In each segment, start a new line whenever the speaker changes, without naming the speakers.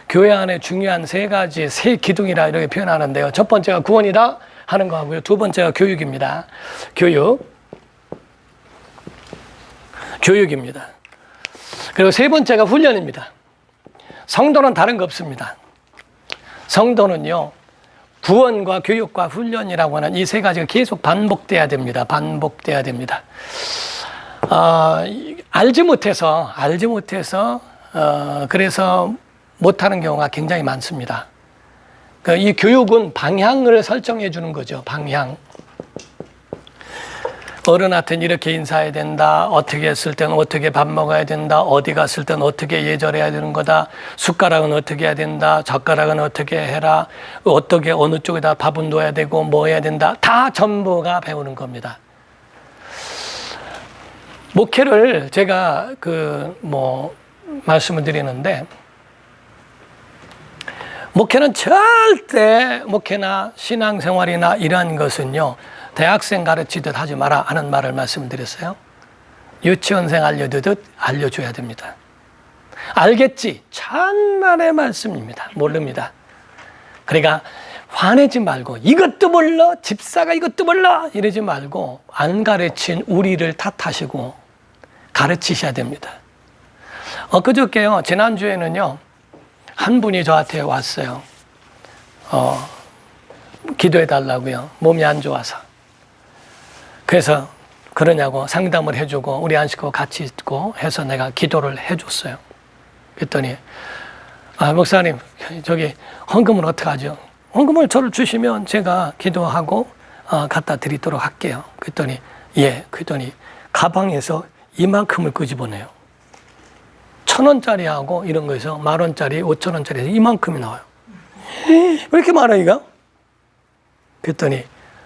교회 안에 중요한 세 기둥이라 이렇게 표현하는데요. 첫 번째가 구원이다 하는 거하고요. 두 번째가 교육입니다. 교육입니다. 그리고 세 번째가 훈련입니다. 성도는 다른 거 없습니다. 성도는요, 구원과 교육과 훈련이라고 하는 이 세 가지가 계속 반복돼야 됩니다. 반복돼야 됩니다. 알지 못해서 그래서 못하는 경우가 굉장히 많습니다. 이 교육은 방향을 설정해 주는 거죠. 방향. 어른한테는 이렇게 인사해야 된다. 어떻게 했을 때는 어떻게 밥 먹어야 된다. 어디 갔을 때는 어떻게 예절해야 되는 거다. 숟가락은 어떻게 해야 된다. 젓가락은 어떻게 해라. 어떻게 어느 쪽에다 밥은 넣어야 되고 뭐 해야 된다. 다 전부가 배우는 겁니다. 목회를 제가 말씀을 드리는데, 목회나 신앙생활이나 이러한 것은요, 대학생 가르치듯 하지 마라 하는 말을 말씀드렸어요. 유치원생 알려주듯 알려줘야 됩니다. 알겠지? 천만의 말씀입니다. 모릅니다. 그러니까 화내지 말고, 이것도 몰라? 집사가 이것도 몰라? 이러지 말고, 안 가르친 우리를 탓하시고 가르치셔야 됩니다. 그저께요, 지난주에는요, 한 분이 저한테 왔어요. 기도해 달라고요. 몸이 안 좋아서. 그래서 그러냐고 상담을 해주고 우리 안식구 같이 있고 해서 내가 기도를 해줬어요. 그랬더니 목사님, 저기 헌금을 어떻게 하죠? 헌금을 저를 주시면 제가 기도하고 갖다 드리도록 할게요. 그랬더니 그랬더니 가방에서 이만큼을 끄집어내요. 1,000원짜리하고 이런 거에서 10,000원짜리, 5,000원짜리 이만큼이 나와요. 왜 이렇게 많아 이거? 그랬더니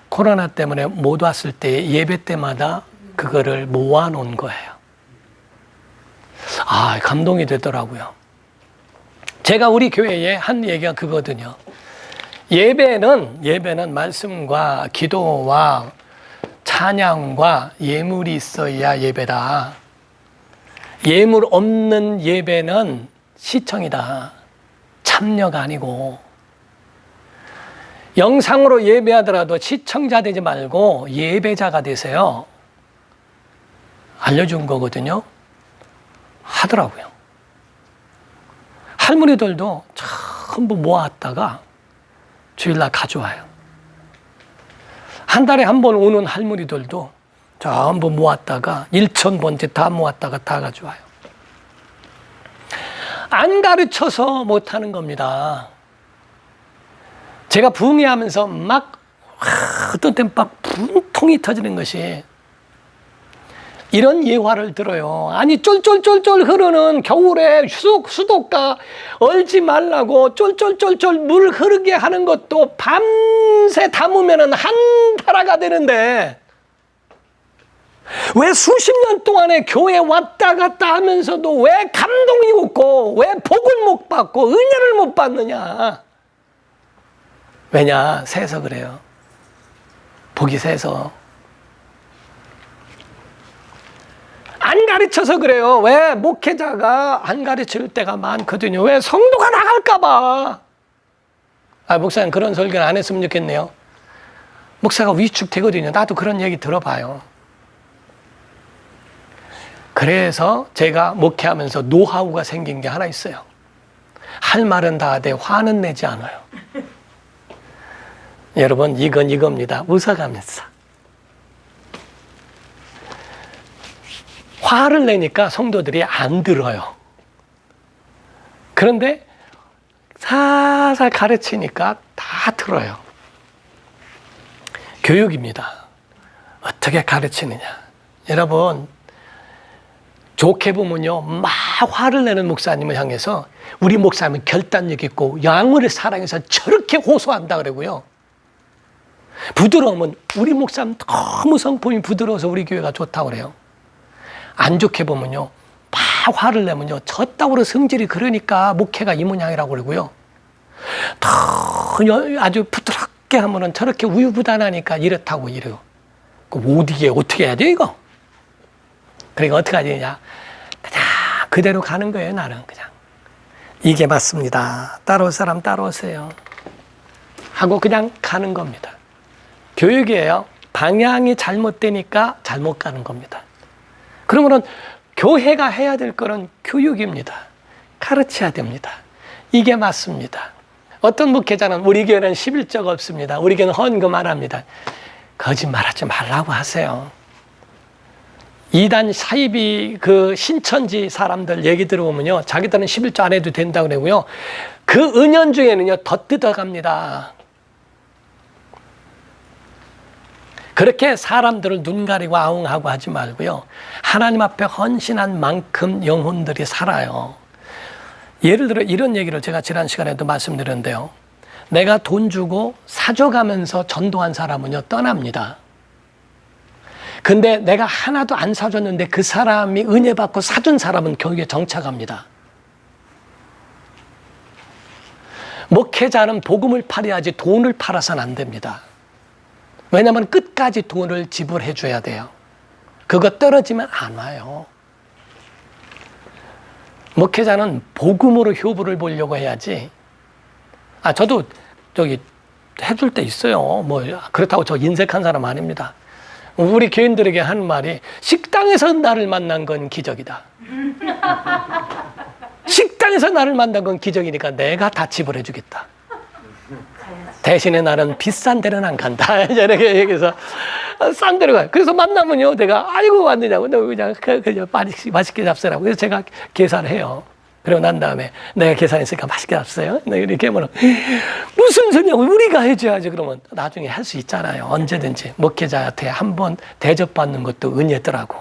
코로나 때문에 못 왔을 때 예배 때마다 그거를 모아놓은 거예요. 감동이 되더라고요. 제가 우리 교회에 한 얘기가 그거거든요. 예배는 말씀과 기도와 찬양과 예물이 있어야 예배다. 예물 없는 예배는 시청이다. 참여가 아니고. 영상으로 예배하더라도 시청자 되지 말고 예배자가 되세요. 알려준 거거든요. 하더라고요. 할머니들도 전부 모았다가 주일날 가져와요. 한 달에 한 번 오는 할머니들도 전부 모았다가 1,000번째 다 모았다가 다 가져와요. 안 가르쳐서 못하는 겁니다. 제가 부흥회하면서 어떤 때는 막 분통이 터지는 것이 이런 예화를 들어요. 아니 쫄쫄쫄쫄 흐르는 겨울에 수도가 얼지 말라고 쫄쫄쫄쫄 물 흐르게 하는 것도 밤새 담으면 한 타라가 되는데, 왜 수십 년 동안에 교회 왔다 갔다 하면서도 왜 감동이 없고 왜 복을 못 받고 은혜를 못 받느냐? 왜냐? 세서 그래요. 복이 세서. 안 가르쳐서 그래요. 왜? 목회자가 안 가르칠 때가 많거든요. 왜? 성도가 나갈까 봐. 목사님 그런 설교는 안 했으면 좋겠네요. 목사가 위축되거든요. 나도 그런 얘기 들어봐요. 그래서 제가 목회하면서 노하우가 생긴 게 하나 있어요. 할 말은 다 하되 화는 내지 않아요. 여러분, 이건 이겁니다. 웃어가면서. 화를 내니까 성도들이 안 들어요. 그런데 살살 가르치니까 다 들어요. 교육입니다. 어떻게 가르치느냐. 여러분, 좋게 보면요, 막 화를 내는 목사님을 향해서 우리 목사님은 결단력 있고 양을 사랑해서 저렇게 호소한다 그러고요. 부드러우면 우리 목사님 너무 성품이 부드러워서 우리 교회가 좋다고 그래요. 안 좋게 보면요, 막 화를 내면요, 저따구로 성질이 그러니까 목회가 이 모양이라고 그러고요. 아주 부드럽게 하면은 저렇게 우유부단하니까 이렇다고 이래요. 어떻게 해야 돼 이거? 그러니까 어떻게 해야 되냐? 그냥 그대로 가는 거예요, 나는 그냥. 이게 맞습니다. 따라올 사람 따라오세요. 하고 그냥 가는 겁니다. 교육이에요. 방향이 잘못되니까 잘못 가는 겁니다. 그러면은 교회가 해야 될 거는 교육입니다. 가르쳐야 됩니다. 이게 맞습니다. 어떤 목회자는 우리 교회는 11조가 없습니다. 우리 교회는 헌금 안 합니다. 거짓말하지 말라고 하세요. 이단 사이비 그 신천지 사람들 얘기 들어보면요, 자기들은 11조 안 해도 된다고 그러고요, 그 은연중에는요 더 뜯어갑니다. 그렇게 사람들을 눈 가리고 아웅하고 하지 말고요, 하나님 앞에 헌신한 만큼 영혼들이 살아요. 예를 들어 이런 얘기를 제가 지난 시간에도 말씀드렸는데요, 내가 돈 주고 사줘가면서 전도한 사람은요 떠납니다. 근데 내가 하나도 안 사줬는데 그 사람이 은혜 받고 사준 사람은 교회에 정착합니다. 목회자는 복음을 팔아야지 돈을 팔아서는 안 됩니다. 왜냐하면 끝까지 돈을 지불해 줘야 돼요. 그거 떨어지면 안 와요. 목회자는 복음으로 효부를 보려고 해야지. 저도 저기 해줄 때 있어요. 뭐 그렇다고 저 인색한 사람 아닙니다. 우리 교인들에게 하는 말이, 식당에서 나를 만난 건 기적이다. 식당에서 나를 만난 건 기적이니까 내가 다 지불해 주겠다. 대신에 나는 비싼 데는 안 간다. 이렇게 얘기해서 싼 데로 가요. 그래서 만나면요, 내가 아이고 왔느냐고, 너 그냥 맛있게 잡수라고. 그래서 제가 계산을 해요. 그리고 난 다음에 내가 계산했으니까 맛있게 잡수요. 이렇게 하면 무슨 소리냐고, 우리가 해줘야지. 그러면 나중에 할 수 있잖아요. 언제든지 목회자한테 한번 대접받는 것도 은혜더라고.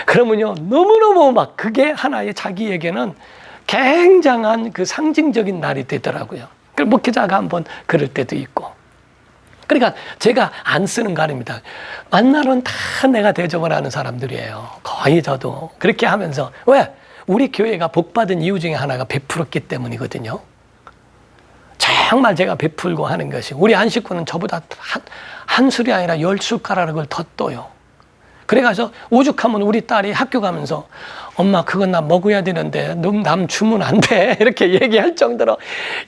그러면요, 너무너무 막 그게 하나의 자기에게는 굉장한 그 상징적인 날이 되더라고요. 그 목회자가 한번 그럴 때도 있고. 그러니까 제가 안 쓰는 거 아닙니다. 만나는 다 내가 대접을 하는 사람들이에요. 거의 저도 그렇게 하면서. 왜? 우리 교회가 복받은 이유 중에 하나가 베풀었기 때문이거든요. 정말 제가 베풀고 하는 것이, 우리 안식구는 저보다 한 술이 아니라 10숟가락을 더 떠요. 그래가지고 오죽하면 우리 딸이 학교 가면서, 엄마 그건 나 먹어야 되는데 남 주면 안 돼, 이렇게 얘기할 정도로,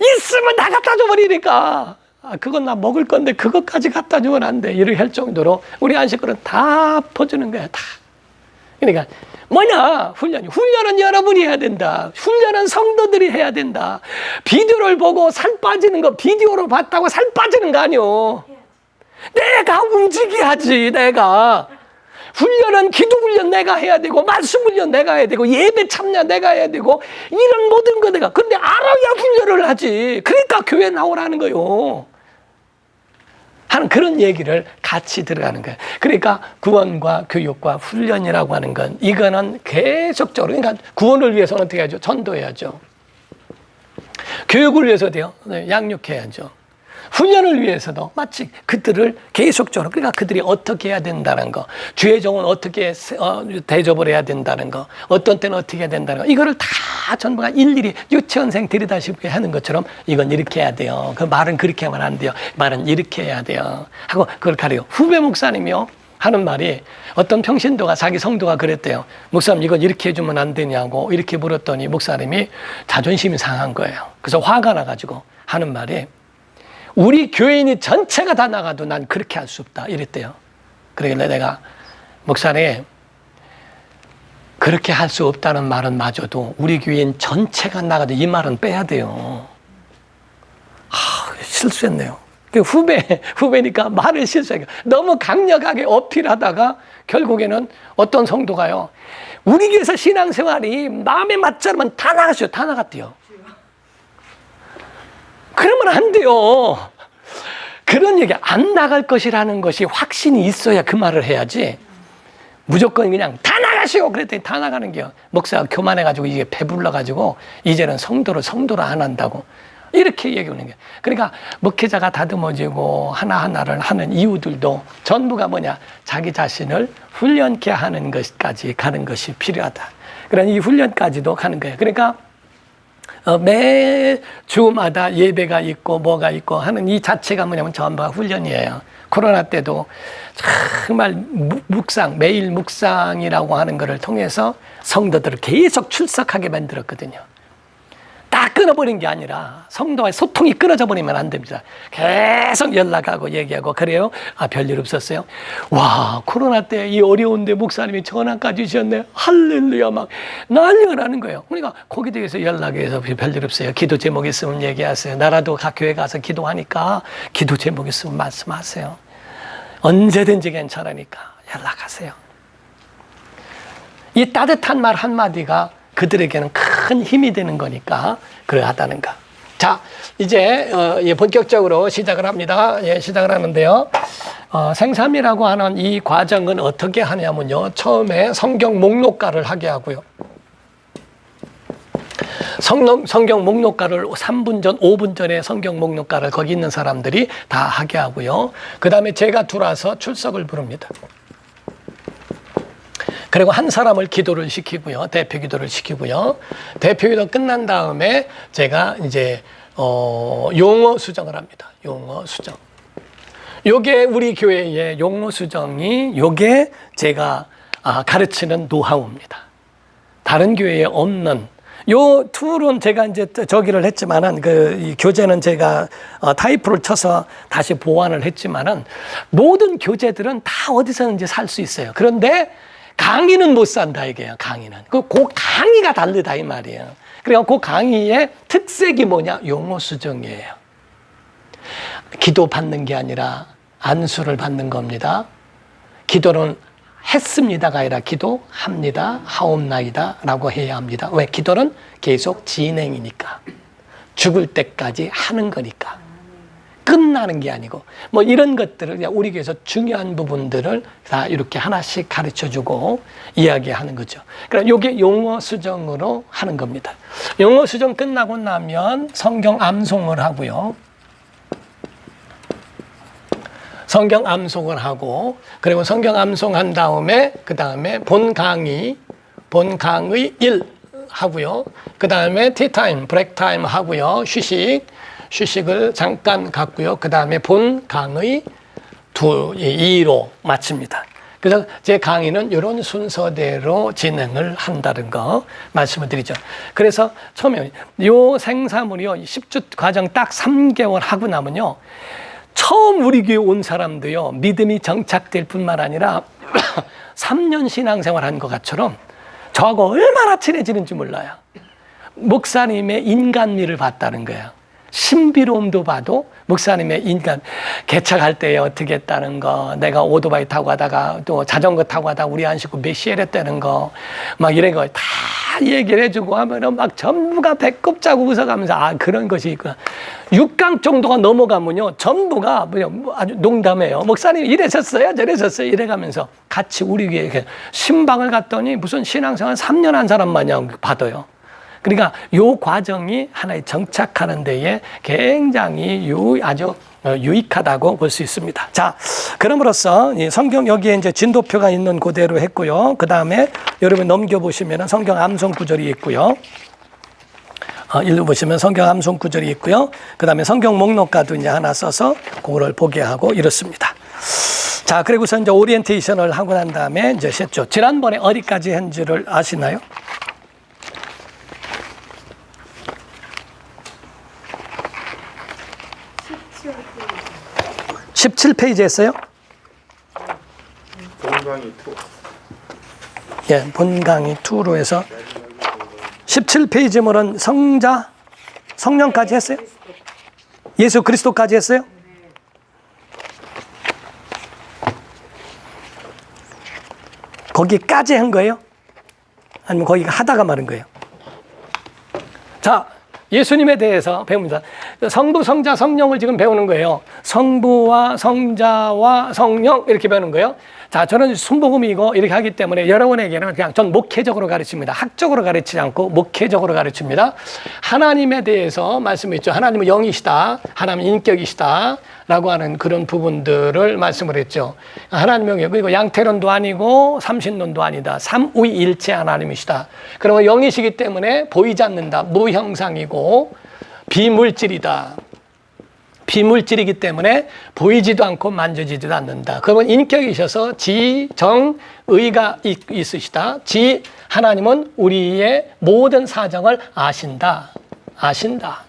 있으면 다 갖다 줘버리니까, 그건 나 먹을 건데 그것까지 갖다 주면 안 돼, 이렇게 할 정도로 우리 안식구는 다 퍼주는 거야, 다. 그러니까 뭐냐, 훈련은 여러분이 해야 된다. 훈련은 성도들이 해야 된다. 비디오를 보고 살 빠지는 거, 비디오로 봤다고 살 빠지는 거 아니오. 내가 움직여야지. 내가 훈련은 기도 훈련 내가 해야 되고, 말씀 훈련 내가 해야 되고, 예배 참여 내가 해야 되고, 이런 모든 거 내가. 근데 알아야 훈련을 하지. 그러니까 교회 나오라는 거요. 하는 그런 얘기를 같이 들어가는 거예요. 그러니까 구원과 교육과 훈련이라고 하는 건, 이거는 계속적으로, 그러니까 구원을 위해서는 어떻게 하죠? 전도해야죠. 교육을 위해서도요, 양육해야죠. 훈련을 위해서도 마치 그들을 계속적으로, 그러니까 그들이 어떻게 해야 된다는 거, 주의 종은 어떻게 대접을 해야 된다는 거, 어떤 때는 어떻게 해야 된다는 거, 이거를 다 전부가 일일이 유치원생 들이다시피 하는 것처럼, 이건 이렇게 해야 돼요. 그 말은 그렇게 하면 안 돼요. 말은 이렇게 해야 돼요. 하고 그걸 가려요. 후배 목사님이요 하는 말이, 어떤 평신도가 자기 성도가 그랬대요. 목사님 이건 이렇게 해주면 안 되냐고 이렇게 물었더니 목사님이 자존심이 상한 거예요. 그래서 화가 나가지고 하는 말이, 우리 교인이 전체가 다 나가도 난 그렇게 할 수 없다 이랬대요. 그러길래 내가, 목사님 그렇게 할 수 없다는 말은 마저도 우리 교인 전체가 나가도 이 말은 빼야 돼요. 실수했네요. 후배니까 말을 실수해요. 너무 강력하게 어필하다가 결국에는 어떤 성도가요, 우리 교회에서 신앙생활이 마음에 맞지 않으면 다 나가셔요. 다 나갔대요. 그러면 안 돼요. 그런 얘기, 안 나갈 것이라는 것이 확신이 있어야 그 말을 해야지, 무조건 그냥 다 나가시오 그랬더니 다 나가는 게요. 목사가 교만해가지고 이게 배불러가지고 이제는 성도를 안 한다고 이렇게 얘기하는 거예요. 그러니까 목회자가 다듬어지고 하나하나를 하는 이유들도 전부가 뭐냐, 자기 자신을 훈련케 하는 것까지 가는 것이 필요하다. 그러니 이 훈련까지도 가는 거예요. 그러니까 매 주마다 예배가 있고 뭐가 있고 하는 이 자체가 뭐냐면 전부가 훈련이에요. 코로나 때도 정말 매일 묵상이라고 하는 것을 통해서 성도들을 계속 출석하게 만들었거든요. 딱 끊어버린 게 아니라 성도와의 소통이 끊어져 버리면 안 됩니다. 계속 연락하고 얘기하고 그래요. 아, 별일 없었어요. 와, 코로나 때 이 어려운데 목사님이 전화까지 주셨네. 할렐루야, 막 난리가 나는 거예요. 그러니까 거기에 대해서 연락해서 별일 없어요. 기도 제목 있으면 얘기하세요. 나라도 각 교회 가서 기도하니까 기도 제목 있으면 말씀하세요. 언제든지 괜찮으니까 연락하세요. 이 따뜻한 말 한마디가 그들에게는 큰 힘이 되는 거니까 그러하다는 거. 자, 이제 본격적으로 시작을 합니다. 예, 시작을 하는데요. 생삼이라고 하는 이 과정은 어떻게 하냐면요. 처음에 성경 목록가를 하게 하고요. 성경 목록가를 3분 전, 5분 전에 성경 목록가를 거기 있는 사람들이 다 하게 하고요. 그 다음에 제가 들어와서 출석을 부릅니다. 그리고 한 사람을 기도를 시키고요. 대표 기도를 시키고요. 대표 기도 끝난 다음에 제가 이제 용어 수정을 합니다. 용어 수정. 요게 우리 교회의 용어 수정이 요게 제가 가르치는 노하우입니다. 다른 교회에 없는 요 툴은 제가 이제 저기를 했지만은 이 교재는 제가 타이프를 쳐서 다시 보완을 했지만은 모든 교재들은 다 어디서든지 살 수 있어요. 그런데 강의는 못 산다 이게요. 강의는 그 강의가 다르다 이 말이에요. 그래서 그 강의의 특색이 뭐냐? 용어 수정이에요. 기도 받는 게 아니라 안수를 받는 겁니다. 기도는 했습니다가 아니라 기도합니다. 하옵나이다 라고 해야 합니다. 왜? 기도는 계속 진행이니까. 죽을 때까지 하는 거니까. 끝나는 게 아니고 뭐 이런 것들을 우리 교회에서 중요한 부분들을 다 이렇게 하나씩 가르쳐주고 이야기하는 거죠. 그러니까 이게 용어 수정으로 하는 겁니다. 용어 수정 끝나고 나면 성경 암송을 하고요. 성경 암송을 하고 그리고 성경 암송한 다음에 그 다음에 본 강의 1 하고요. 그 다음에 티타임, 브레이크타임 하고요. 휴식을 잠깐 갖고요. 그 다음에 본 강의 2로 마칩니다. 그래서 제 강의는 이런 순서대로 진행을 한다는 거 말씀을 드리죠. 그래서 처음에 요 생사물이요. 10주 과정 딱 3개월 하고 나면요. 처음 우리 교회 온 사람도요. 믿음이 정착될 뿐만 아니라 3년 신앙생활 한 것처럼 저하고 얼마나 친해지는지 몰라요. 목사님의 인간미를 봤다는 거예요. 신비로움도 봐도 목사님의 인간 개척할 때 어떻게 했다는 거, 내가 오토바이 타고 가다가 또 자전거 타고 가다가 우리 안 싣고 메시엘 했다는 거 막 이런 거 다 얘기를 해주고 하면은 막 전부가 배꼽 짜고 웃어가면서 그런 것이 있구나. 6강 정도가 넘어가면요 전부가 아주 농담해요. 목사님 이러셨어요 저러셨어요 이래가면서 같이 우리 교회에 신방을 갔더니 무슨 신앙생활 3년 한 사람 마냥 받아요. 그러니까 요 과정이 하나의 정착하는 데에 굉장히 아주 유익하다고 볼 수 있습니다. 자, 그럼으로써 성경 여기에 이제 진도표가 있는 그대로 했고요. 그 다음에 여러분 넘겨보시면 성경 암송 구절이 있고요. 읽어보시면 성경 암송 구절이 있고요. 그 다음에 성경 목록가도 이제 하나 써서 그거를 보게 하고 이렇습니다. 자, 그리고서 이제 오리엔테이션을 하고 난 다음에 이제 했죠. 지난번에 어디까지 했는지를 아시나요? 17페이지 했어요?
본강의 2.
예, 본강의 2로 해서 17페이지면은 성령까지 했어요? 예수 그리스도까지 했어요? 거기까지 한 거예요? 아니면 거기가 하다가 마른 거예요? 자, 예수님에 대해서 배웁니다. 성부, 성자, 성령을 지금 배우는 거예요. 성부와 성자와 성령 이렇게 배우는 거예요. 자, 저는 순복음이고 이렇게 하기 때문에 여러분에게는 그냥 전 목회적으로 가르칩니다. 학적으로 가르치지 않고 목회적으로 가르칩니다. 하나님에 대해서 말씀했죠. 하나님은 영이시다. 하나님은 인격이시다. 라고 하는 그런 부분들을 말씀을 했죠. 하나님은 영이고 그리고 양태론도 아니고 삼신론도 아니다. 삼위일체 하나님이시다. 그리고 영이시기 때문에 보이지 않는다. 무형상이고 비물질이다. 비물질이기 때문에 보이지도 않고 만져지지도 않는다. 그러면 인격이셔서 지, 정, 의가 있으시다. 하나님은 우리의 모든 사정을 아신다. 아신다.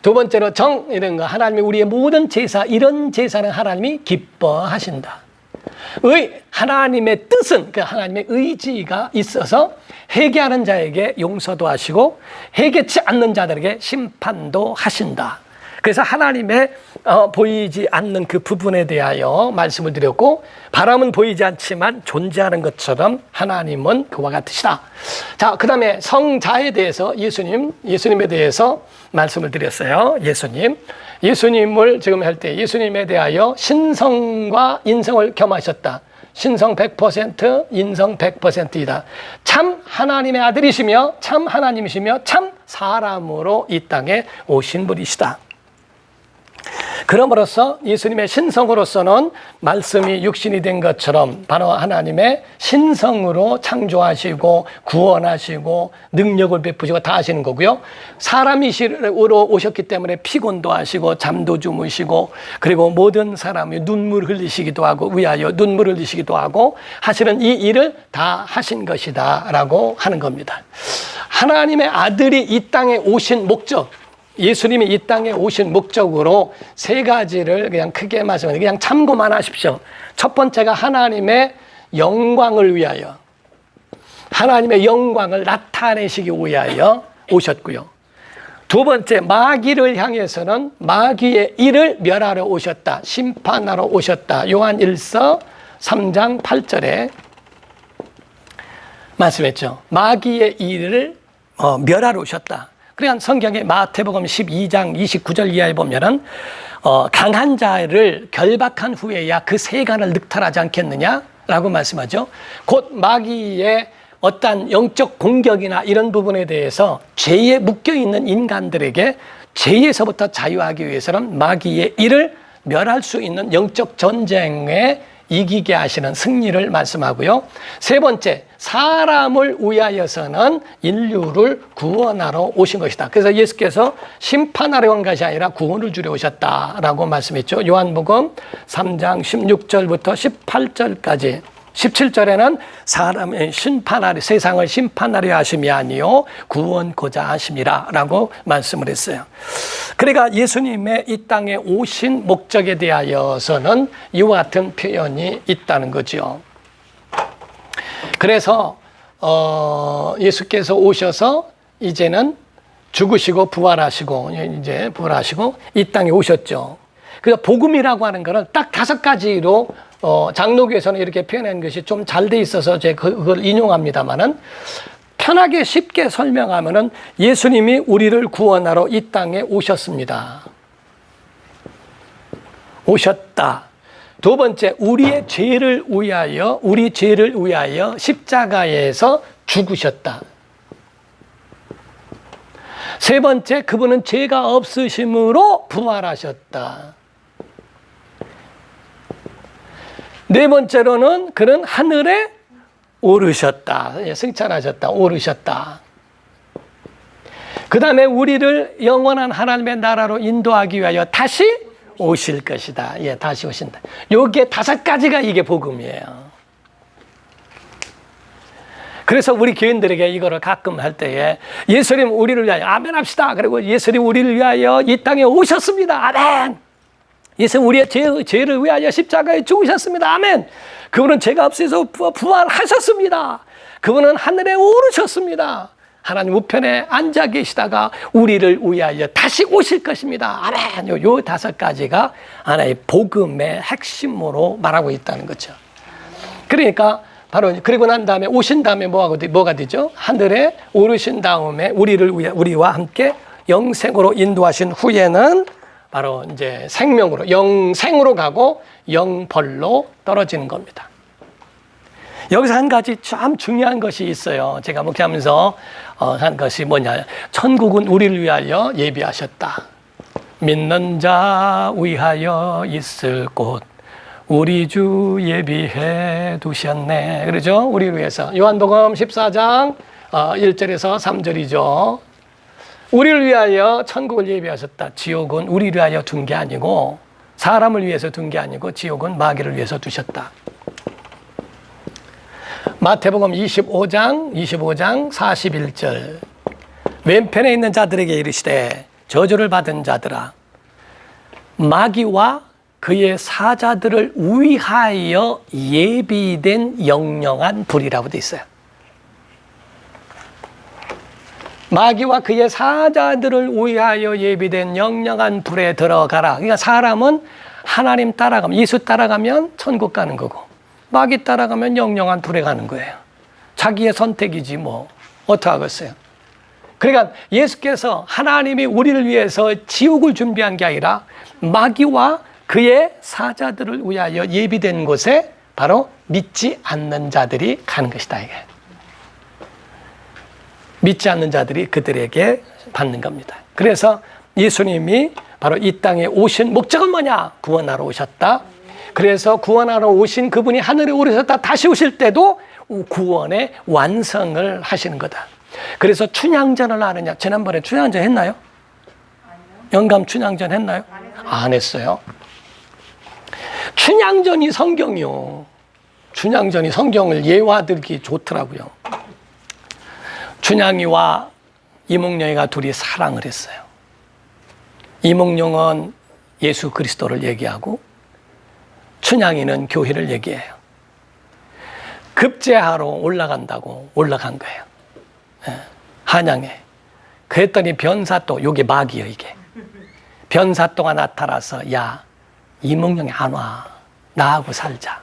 두 번째로 정, 이런 거. 하나님이 우리의 모든 제사, 이런 제사는 하나님이 기뻐하신다. 하나님의 뜻은, 그 하나님의 의지가 있어서 회개하는 자에게 용서도 하시고 회개치 않는 자들에게 심판도 하신다. 그래서 하나님의 보이지 않는 그 부분에 대하여 말씀을 드렸고, 바람은 보이지 않지만 존재하는 것처럼 하나님은 그와 같으시다. 자, 그 다음에 성자에 대해서 예수님에 대해서 말씀을 드렸어요. 예수님을 지금 할 때 예수님에 대하여 신성과 인성을 겸하셨다. 신성 100%, 인성 100%이다. 참 하나님의 아들이시며 참 하나님이시며 참 사람으로 이 땅에 오신 분이시다. 그럼으로써 예수님의 신성으로서는 말씀이 육신이 된 것처럼 바로 하나님의 신성으로 창조하시고 구원하시고 능력을 베푸시고 다 하시는 거고요. 사람이시로 오셨기 때문에 피곤도 하시고 잠도 주무시고, 그리고 모든 사람이 눈물 흘리시기도 하고 위하여 눈물 흘리시기도 하고 하시는 이 일을 다 하신 것이다 라고 하는 겁니다. 하나님의 아들이 이 땅에 오신 목적, 예수님이 이 땅에 오신 목적으로 세 가지를 그냥 크게 말씀하면 그냥 참고만 하십시오. 첫 번째가 하나님의 영광을 위하여, 하나님의 영광을 나타내시기 위하여 오셨고요. 두 번째, 마귀를 향해서는 마귀의 일을 멸하러 오셨다. 심판하러 오셨다. 요한 1서 3장 8절에 말씀했죠. 마귀의 일을 멸하러 오셨다. 그러니까 성경의 마태복음 12장 29절 이하에 보면은 강한 자를 결박한 후에야 그 세간을 늑탈하지 않겠느냐라고 말씀하죠. 곧 마귀의 어떠한 영적 공격이나 이런 부분에 대해서 죄에 묶여 있는 인간들에게 죄에서부터 자유하기 위해서는 마귀의 일을 멸할 수 있는 영적 전쟁에 이기게 하시는 승리를 말씀하고요. 세 번째, 사람을 위하여서는 인류를 구원하러 오신 것이다. 그래서 예수께서 심판하러 온 것이 아니라 구원을 주려 오셨다라고 말씀했죠. 요한복음 3장 16절부터 18절까지. 17절에는 사람의 세상을 심판하려 하심이 아니요 구원코자 하심이라 라고 말씀을 했어요. 그러니까 예수님의 이 땅에 오신 목적에 대하여서는 이와 같은 표현이 있다는 거죠. 그래서 예수께서 오셔서 이제는 죽으시고 부활하시고 이 땅에 오셨죠. 그래서 복음이라고 하는 것은 딱 5가지로 장로교에서는 이렇게 표현한 것이 좀 잘 돼 있어서 제가 그걸 인용합니다만은, 편하게 쉽게 설명하면은 예수님이 우리를 구원하러 이 땅에 오셨습니다. 오셨다. 두 번째, 우리 죄를 위하여 십자가에서 죽으셨다. 세 번째, 그분은 죄가 없으심으로 부활하셨다. 네 번째로는 그는 하늘에 오르셨다. 승천하셨다. 오르셨다. 그 다음에 우리를 영원한 하나님의 나라로 인도하기 위하여 다시 오실 것이다. 다시 오신다. 요게 5가지가 이게 복음이에요. 그래서 우리 교인들에게 이거를 가끔 할 때에 예수님 우리를 위하여 아멘 합시다. 그리고 예수님 우리를 위하여 이 땅에 오셨습니다. 아멘. 예수님 우리의 죄를 위하여 십자가에 죽으셨습니다. 아멘. 그분은 죄가 없어서 부활하셨습니다. 그분은 하늘에 오르셨습니다. 하나님 우편에 앉아 계시다가 우리를 위하여 다시 오실 것입니다. 아멘. 요 5가지가 하나의 복음의 핵심으로 말하고 있다는 거죠. 그러니까 바로 그리고 난 다음에 오신 다음에 뭐가 되죠? 하늘에 오르신 다음에 우리와 함께 영생으로 인도하신 후에는 바로 이제 영생으로 가고 영벌로 떨어지는 겁니다. 여기서 한 가지 참 중요한 것이 있어요. 제가 목회하면서 한 것이 뭐냐. 천국은 우리를 위하여 예비하셨다. 믿는 자 위하여 있을 곳 우리 주 예비해 두셨네. 그러죠? 우리를 위해서. 요한복음 14장 1절에서 3절이죠. 우리를 위하여 천국을 예비하셨다. 지옥은 우리를 위하여 둔 게 아니고 사람을 위해서 둔 게 아니고 지옥은 마귀를 위해서 두셨다. 마태복음 25장 41절. 왼편에 있는 자들에게 이르시되 저주를 받은 자들아 마귀와 그의 사자들을 위하여 예비된 영영한 불이라고 돼 있어요. 마귀와 그의 사자들을 위하여 예비된 영영한 불에 들어가라. 그러니까 사람은 하나님 따라가면, 예수 따라가면 천국 가는 거고, 마귀 따라가면 영영한 불에 가는 거예요. 자기의 선택이지 뭐 어떡하겠어요. 그러니까 예수께서 하나님이 우리를 위해서 지옥을 준비한 게 아니라 마귀와 그의 사자들을 위하여 예비된 곳에 바로 믿지 않는 자들이 가는 것이다. 이게. 믿지 않는 자들이 그들에게 받는 겁니다. 그래서 예수님이 바로 이 땅에 오신 목적은 뭐냐? 구원하러 오셨다. 그래서 구원하러 오신 그분이 하늘에 오르셨다. 다시 오실 때도 구원의 완성을 하시는 거다. 그래서 춘향전을 하느냐? 지난번에 춘향전 했나요? 영감 춘향전 했나요? 안 했어요. 춘향전이 성경이요. 춘향전이 성경을 예화들기 좋더라고요. 춘향이와 이몽룡이가 둘이 사랑을 했어요. 이몽룡은 예수 그리스도를 얘기하고 춘향이는 교회를 얘기해요. 급제하러 올라간다고 올라간 거예요. 한양에. 그랬더니 변사또, 요게 마귀요 이게. 변사또가 나타나서 야 이몽룡이 안 와. 나하고 살자.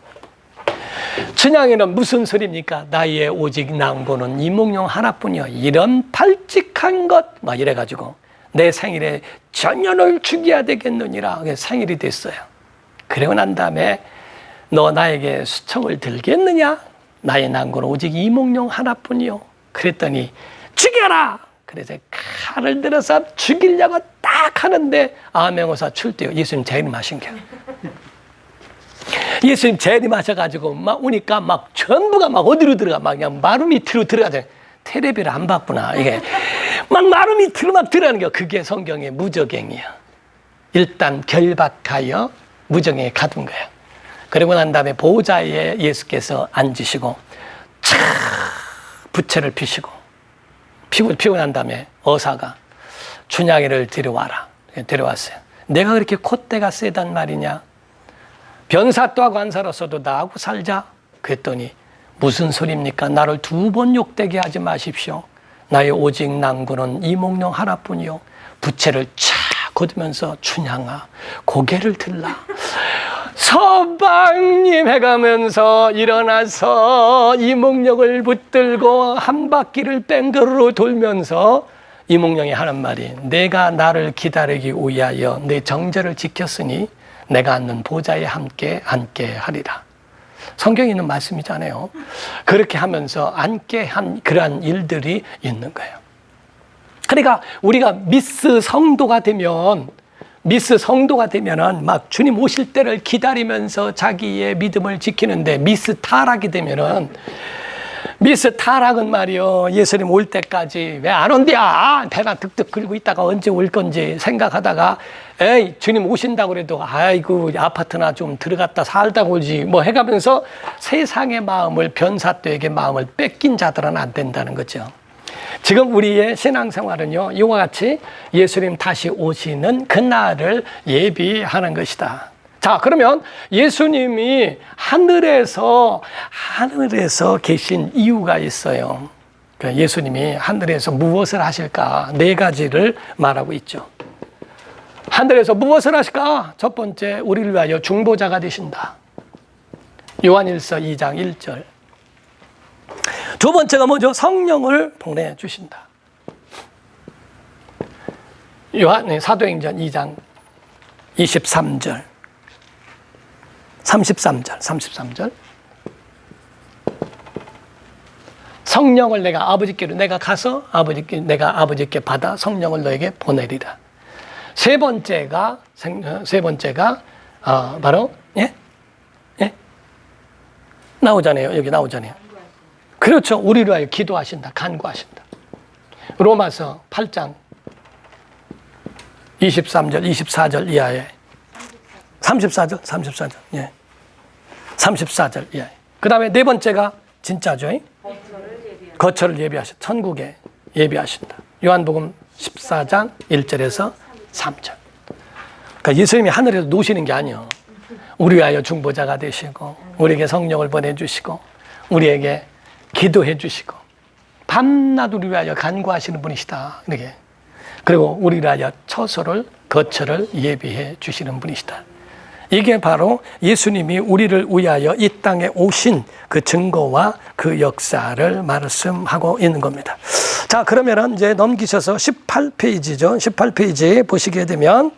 춘향이는 무슨 소리입니까? 나의 오직 낭보는 이몽룡 하나뿐이여. 이런 발칙한 것 막 이래가지고 내 생일에 전년을 죽여야 되겠느니라. 생일이 됐어요. 그러고 난 다음에 너 나에게 수청을 들겠느냐? 나의 낭고는 오직 이몽룡 하나뿐이요. 그랬더니 죽여라. 그래서 칼을 들어서 죽이려고 딱 하는데 암행어사 출두요. 예수님 재림하신 게. 예수님 재림하셔가지고 막 오니까 막 전부가 막 어디로 들어가 막 그냥 마루 밑으로 들어가죠. 테레비를 안 봤구나. 이게 막 마루 밑으로 막 들어가는 게 그게 성경의 무적행이야. 일단 결박하여 무적행에 가둔 거예요. 그리고 난 다음에 보호자에 예수께서 앉으시고 차 부채를 피시고 피고 난 다음에 어사가 춘향이를 데려와라. 데려왔어요. 내가 그렇게 콧대가 세단 말이냐? 변사또하고 안 살았어도 나하고 살자. 그랬더니 무슨 소리입니까? 나를 2번 욕되게 하지 마십시오. 나의 오직 낭구는 이몽룡 하나뿐이요. 부채를 차 걷으면서 춘향아 고개를 들라. 서방님 해가면서 일어나서 이몽룡을 붙들고 한 바퀴를 뺑그르르 돌면서 이몽룡이 하는 말이 내가 나를 기다리기 위하여 내 정절을 지켰으니 내가 앉는 보좌에 함께 하리라. 성경에 있는 말씀이잖아요. 그렇게 하면서 앉게 한 그러한 일들이 있는 거예요. 그러니까 우리가 미스 성도가 되면은 막 주님 오실 때를 기다리면서 자기의 믿음을 지키는데 미스 타락이 되면은 미스 타락은 말이요. 예수님 올 때까지 왜 안 온대야? 배가 득득 끓고 있다가 언제 올 건지 생각하다가 에이 주님 오신다고 그래도 아이고 아파트나 좀 들어갔다 살다 오지 뭐 해가면서 세상의 마음을 변사또에게 마음을 뺏긴 자들은 안 된다는 거죠. 지금 우리의 신앙생활은요. 이와 같이 예수님 다시 오시는 그날을 예비하는 것이다. 자, 그러면 예수님이 하늘에서 계신 이유가 있어요. 예수님이 하늘에서 무엇을 하실까? 4가지를 말하고 있죠. 하늘에서 무엇을 하실까? 첫 번째, 우리를 위하여 중보자가 되신다. 요한일서 2장 1절. 두 번째가 뭐죠? 성령을 보내주신다. 사도행전 2장 23절. 33절. 성령을 내가 아버지께로 내가 가서 내가 아버지께 받아 성령을 너에게 보내리라. 세 번째가 바로 나오잖아요. 여기 나오잖아요. 그렇죠. 우리를 위하여 기도하신다. 간구하신다. 로마서 8장 23절, 24절 이하에 34절. 예. 34절 이하에. 그 다음에 네 번째가 진짜죠. 거처를 예비하신다. 천국에 예비하신다. 요한복음 14장 1절에서 3절. 그러니까 예수님이 하늘에서 노시는 게 아니에요. 우리 위하여 중보자가 되시고 우리에게 성령을 보내주시고 우리에게 기도해 주시고 밤낮 우리 위하여 간구하시는 분이시다. 이렇게. 그리고 우리 위하여 처소를 거처를 예비해 주시는 분이시다. 이게 바로 예수님이 우리를 위하여 이 땅에 오신 그 증거와 그 역사를 말씀하고 있는 겁니다. 자, 그러면은 이제 넘기셔서 18페이지죠. 18페이지 보시게 되면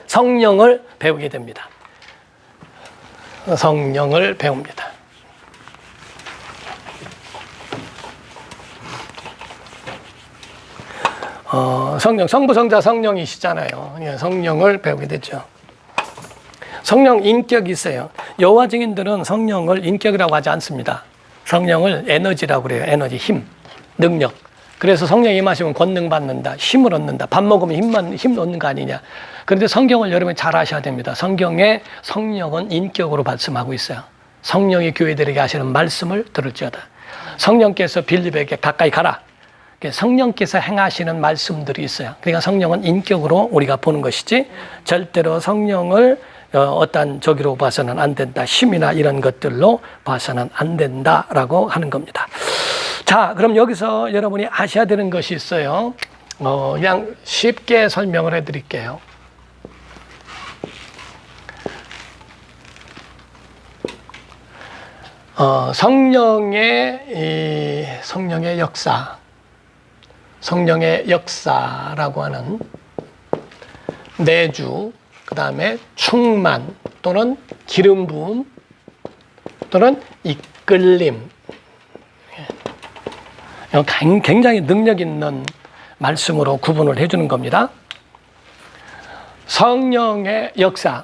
성령을 배우게 됩니다. 성령을 배웁니다. 성령, 성부, 성자, 성령이시잖아요. 성령을 배우게 되죠. 성령 인격이 있어요. 여호와 증인들은 성령을 인격이라고 하지 않습니다. 성령을 에너지라고 그래요. 에너지, 힘, 능력. 그래서 성령이 임하시면 권능 받는다, 힘을 얻는다. 밥 먹으면 힘 얻는 거 아니냐. 그런데 성경을 여러분이 잘 아셔야 됩니다. 성경에 성령은 인격으로 말씀하고 있어요. 성령이 교회들에게 하시는 말씀을 들을지어다. 성령께서 빌립에게 가까이 가라. 성령께서 행하시는 말씀들이 있어요. 그러니까 성령은 인격으로 우리가 보는 것이지 절대로 성령을 어떤 저기로 봐서는 안 된다. 힘이나 이런 것들로 봐서는 안 된다라고 하는 겁니다. 자, 그럼 여기서 여러분이 아셔야 되는 것이 있어요. 그냥 쉽게 설명을 해드릴게요. 성령의 역사, 성령의 역사라고 하는 내주, 그 다음에 충만 또는 기름 부음 또는 이끌림. 굉장히 능력 있는 말씀으로 구분을 해주는 겁니다. 성령의 역사.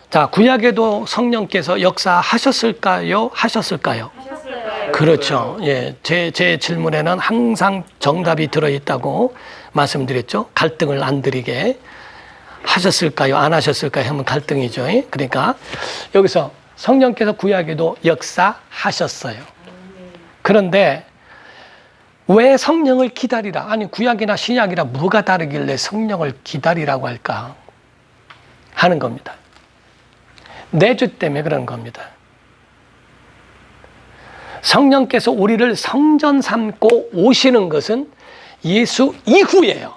자, 구약에도 성령께서 역사하셨을까요? 하셨을까요? 하셨어요. 그렇죠. 예, 제 질문에는 항상 정답이 들어있다고 말씀드렸죠. 갈등을 안 드리게. 하셨을까요? 안 하셨을까요? 하면 갈등이죠. 그러니까 여기서 성령께서 구약에도 역사하셨어요. 그런데 왜 성령을 기다리라? 아니, 구약이나 신약이라 뭐가 다르길래 성령을 기다리라고 할까? 하는 겁니다. 내주 때문에 그런 겁니다. 성령께서 우리를 성전 삼고 오시는 것은 예수 이후예요.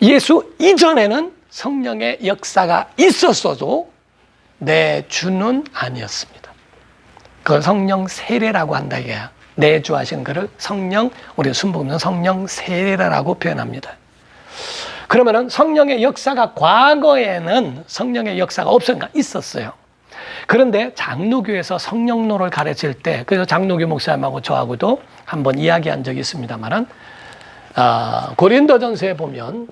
예수 이전에는 성령의 역사가 있었어도 내주는 아니었습니다. 그걸 성령 세례라고 한다 이게야. 내주하시는 것을 성령, 우리 순복음은 성령 세례라고 표현합니다. 그러면은 성령의 역사가 과거에는 성령의 역사가 없었는가? 있었어요. 그런데 장로교에서 성령론을 가르칠 때, 그래서 장로교 목사님하고 저하고도 한번 이야기한 적이 있습니다만은, 고린도전서에 보면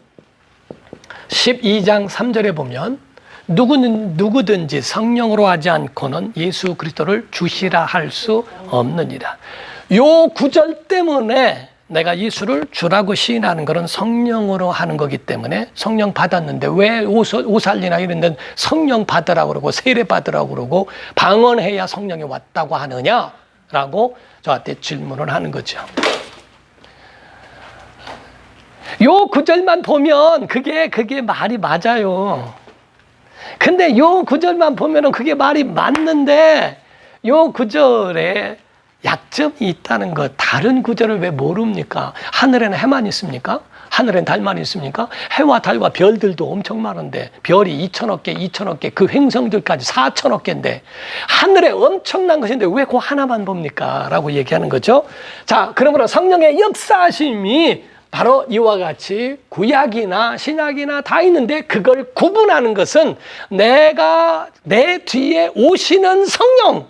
12장 3절에 보면 누구든지 성령으로 하지 않고는 예수 그리스도를 주시라 할 수 없느니라. 요 구절 때문에 내가 예수를 주라고 시인하는 것은 성령으로 하는 거기 때문에 성령 받았는데 왜 오살리나 이런 데는 성령 받으라고 그러고 세례 받으라고 그러고 방언해야 성령이 왔다고 하느냐라고 저한테 질문을 하는 거죠. 요 구절만 보면 그게 말이 맞아요. 근데 요 구절만 보면은 그게 말이 맞는데 요 구절에 약점이 있다는 것, 다른 구절을 왜 모릅니까? 하늘에는 해만 있습니까? 하늘엔 달만 있습니까? 해와 달과 별들도 엄청 많은데 별이 2천억 개, 그 행성들까지 4천억 개인데 하늘에 엄청난 것인데 왜 그 하나만 봅니까? 라고 얘기하는 거죠. 자, 그러므로 성령의 역사하심이 바로 이와 같이 구약이나 신약이나 다 있는데 그걸 구분하는 것은 내가 내 뒤에 오시는 성령,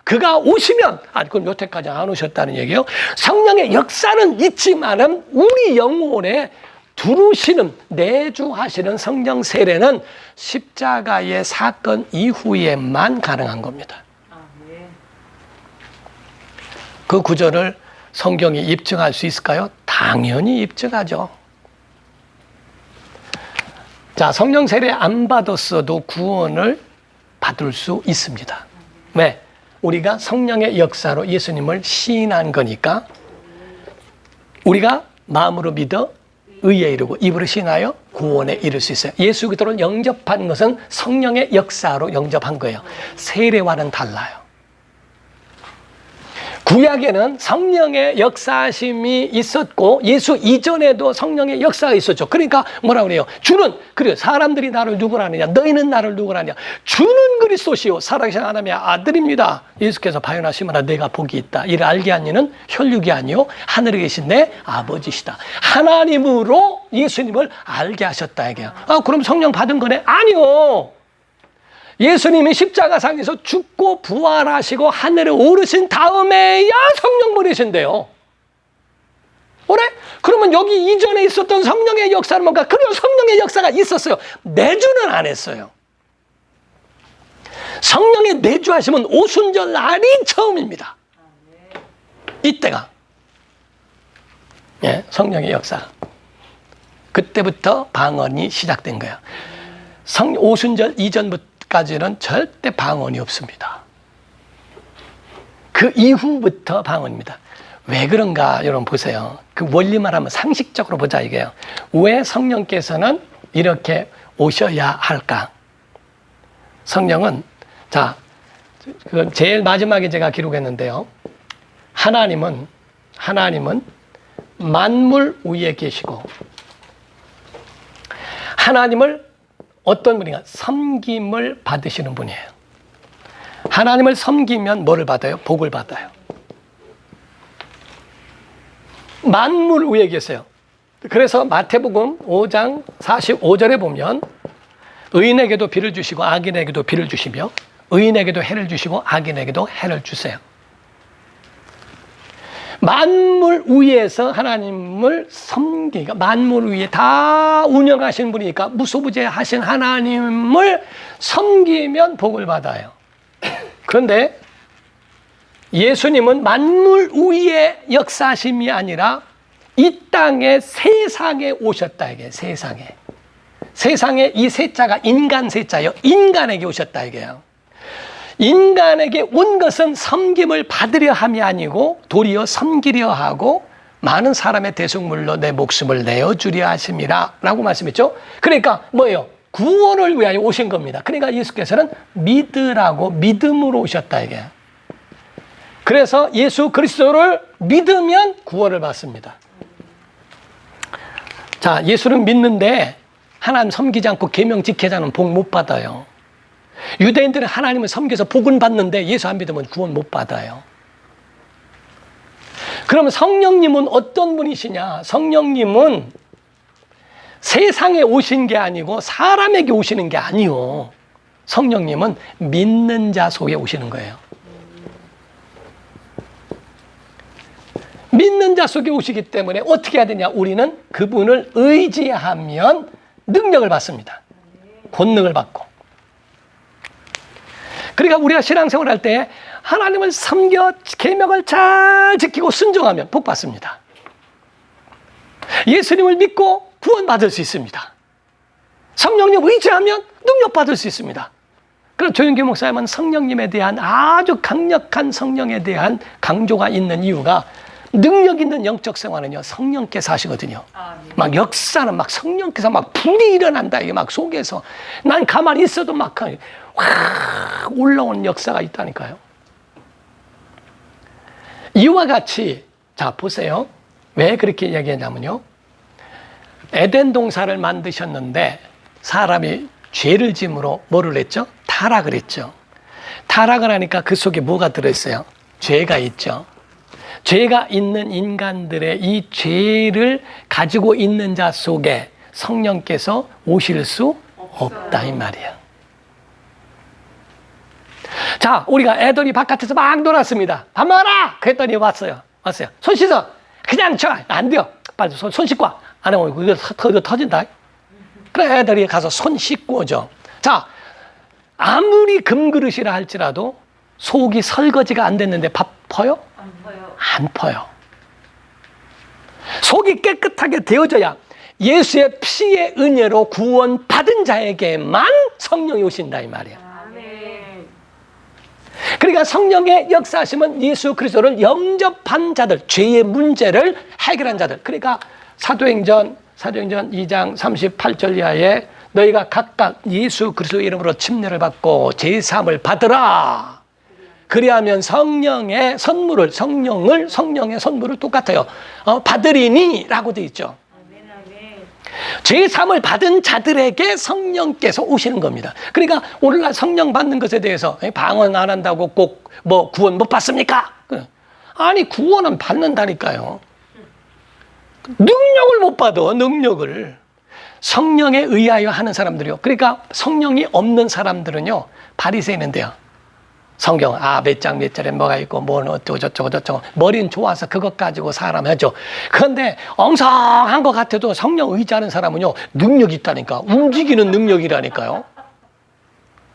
그가 오시면, 그럼 여태까지 안 오셨다는 얘기예요. 성령의 역사는 있지만은 우리 영혼에 두루시는, 내주하시는 성령 세례는 십자가의 사건 이후에만 가능한 겁니다. 그 구절을 성경이 입증할 수 있을까요? 당연히 입증하죠. 자, 성령 세례 안 받았어도 구원을 받을 수 있습니다. 왜? 우리가 성령의 역사로 예수님을 시인한 거니까 우리가 마음으로 믿어 의에 이르고 입으로 신하여 구원에 이를 수 있어요. 예수 그리스도를 영접한 것은 성령의 역사로 영접한 거예요. 세례와는 달라요. 구약에는 성령의 역사심이 있었고 예수 이전에도 성령의 역사가 있었죠. 그러니까 뭐라 그래요? 주는 그래 사람들이 나를 누구라 하느냐? 너희는 나를 누구라 하느냐? 주는 그리스도시요 살아계신 하나님의 아들입니다. 예수께서 바요나시마라 내가 복이 있다. 이를 알게 한 이는 혈육이 아니요 하늘에 계신 내 아버지시다. 하나님으로 예수님을 알게 하셨다 이게요. 그럼 성령 받은 거네? 아니요. 예수님이 십자가상에서 죽고 부활하시고 하늘에 오르신 다음에야 성령 보내신대요. 그래? 그러면 여기 이전에 있었던 성령의 역사는 뭔가? 그래요. 성령의 역사가 있었어요. 내주는 안 했어요. 성령의 내주하시면 오순절 날이 처음입니다. 이때가. 예, 성령의 역사. 그때부터 방언이 시작된 거예요. 오순절 이전까지는 절대 방언이 없습니다. 그 이후부터 방언입니다. 왜 그런가 여러분 보세요. 그 원리만 한번 상식적으로 보자 이게요. 왜 성령께서는 이렇게 오셔야 할까? 성령은 자, 그건 제일 마지막에 제가 기록했는데요. 하나님은 만물 위에 계시고 하나님을 어떤 분인가? 섬김을 받으시는 분이에요. 하나님을 섬기면 뭐를 받아요? 복을 받아요. 만물 위에 계세요. 그래서 마태복음 5장 45절에 보면 의인에게도 비를 주시고 악인에게도 비를 주시며 의인에게도 해를 주시고 악인에게도 해를 주세요. 만물 위에서 하나님을 섬기니까 만물 위에 다 운영하시는 분이니까 무소부재하신 하나님을 섬기면 복을 받아요. 그런데 예수님은 만물 위의 역사심이 아니라 이 땅에 세상에 오셨다 이게 세상에 이 세자가 인간 세자예요. 인간에게 오셨다 이게요. 인간에게 온 것은 섬김을 받으려 함이 아니고 도리어 섬기려 하고 많은 사람의 대속물로 내 목숨을 내어주려 하심이라 라고 말씀했죠. 그러니까 뭐예요? 구원을 위하여 오신 겁니다. 그러니까 예수께서는 믿으라고 믿음으로 오셨다 이게. 그래서 예수 그리스도를 믿으면 구원을 받습니다. 자, 예수는 믿는데 하나님 섬기지 않고 계명 지키지 않으면 복 못 받아요. 유대인들은 하나님을 섬겨서 복은 받는데 예수 안 믿으면 구원 못 받아요. 그러면 성령님은 어떤 분이시냐? 성령님은 세상에 오신 게 아니고 사람에게 오시는 게 아니요. 성령님은 믿는 자 속에 오시는 거예요. 믿는 자 속에 오시기 때문에 어떻게 해야 되냐? 우리는 그분을 의지하면 능력을 받습니다. 권능을 받고. 그러니까 우리가 신앙생활 할 때 하나님을 섬겨 계명을 잘 지키고 순종하면 복 받습니다. 예수님을 믿고 구원받을 수 있습니다. 성령님 의지하면 능력 받을 수 있습니다. 그럼 조윤기 목사님은 성령님에 대한 아주 강력한 성령에 대한 강조가 있는 이유가 능력 있는 영적 생활은요 성령께서 하시거든요. 막 역사는 막 성령께서 막 불이 일어난다 이게 막 속에서 난 가만히 있어도 막 확 올라오는 역사가 있다니까요. 이와 같이 자 보세요. 왜 그렇게 이야기하냐면요. 에덴 동산을 만드셨는데 사람이 죄를 짐으로 뭐를 했죠? 타락을 했죠. 타락을 하니까 그 속에 뭐가 들어있어요? 죄가 있죠. 죄가 있는 인간들의 이 죄를 가지고 있는 자 속에 성령께서 오실 수 없다 이 말이에요. 자, 우리가 애들이 바깥에서 막 놀았습니다. 밥 먹어라! 그랬더니 왔어요. 손 씻어! 그냥 쳐! 안 돼요. 빨리 손 씻고 와. 안 하면 이거 터진다. 그래, 애들이 가서 손 씻고 오죠. 자, 아무리 금그릇이라 할지라도 속이 설거지가 안 됐는데 밥 퍼요?
안 퍼요.
안 퍼요. 속이 깨끗하게 되어져야 예수의 피의 은혜로 구원 받은 자에게만 성령이 오신다 이 말이에요. 그러니까 성령의 역사하심은 예수 그리스도를 영접한 자들, 죄의 문제를 해결한 자들. 그러니까 사도행전 2장 38절 이하에 너희가 각각 예수 그리스도 이름으로 침례를 받고 제사함을 받으라. 그리하면 성령의 선물을 똑같아요. 받으리니라고 되어 있죠. 제사함을 받은 자들에게 성령께서 오시는 겁니다. 그러니까 오늘날 성령 받는 것에 대해서 방언 안 한다고 꼭 뭐 구원 못 받습니까? 아니, 구원은 받는다니까요. 능력을 못 받아, 능력을. 성령에 의하여 하는 사람들이요. 그러니까 성령이 없는 사람들은요, 바리새인인데요. 성경, 몇 장 몇 절에 뭐가 있고, 뭐는 어쩌고 저쩌고. 머리는 좋아서 그것 가지고 사람 하죠. 그런데 엉성한 것 같아도 성령 의지하는 사람은요, 능력이 있다니까. 움직이는 능력이라니까요.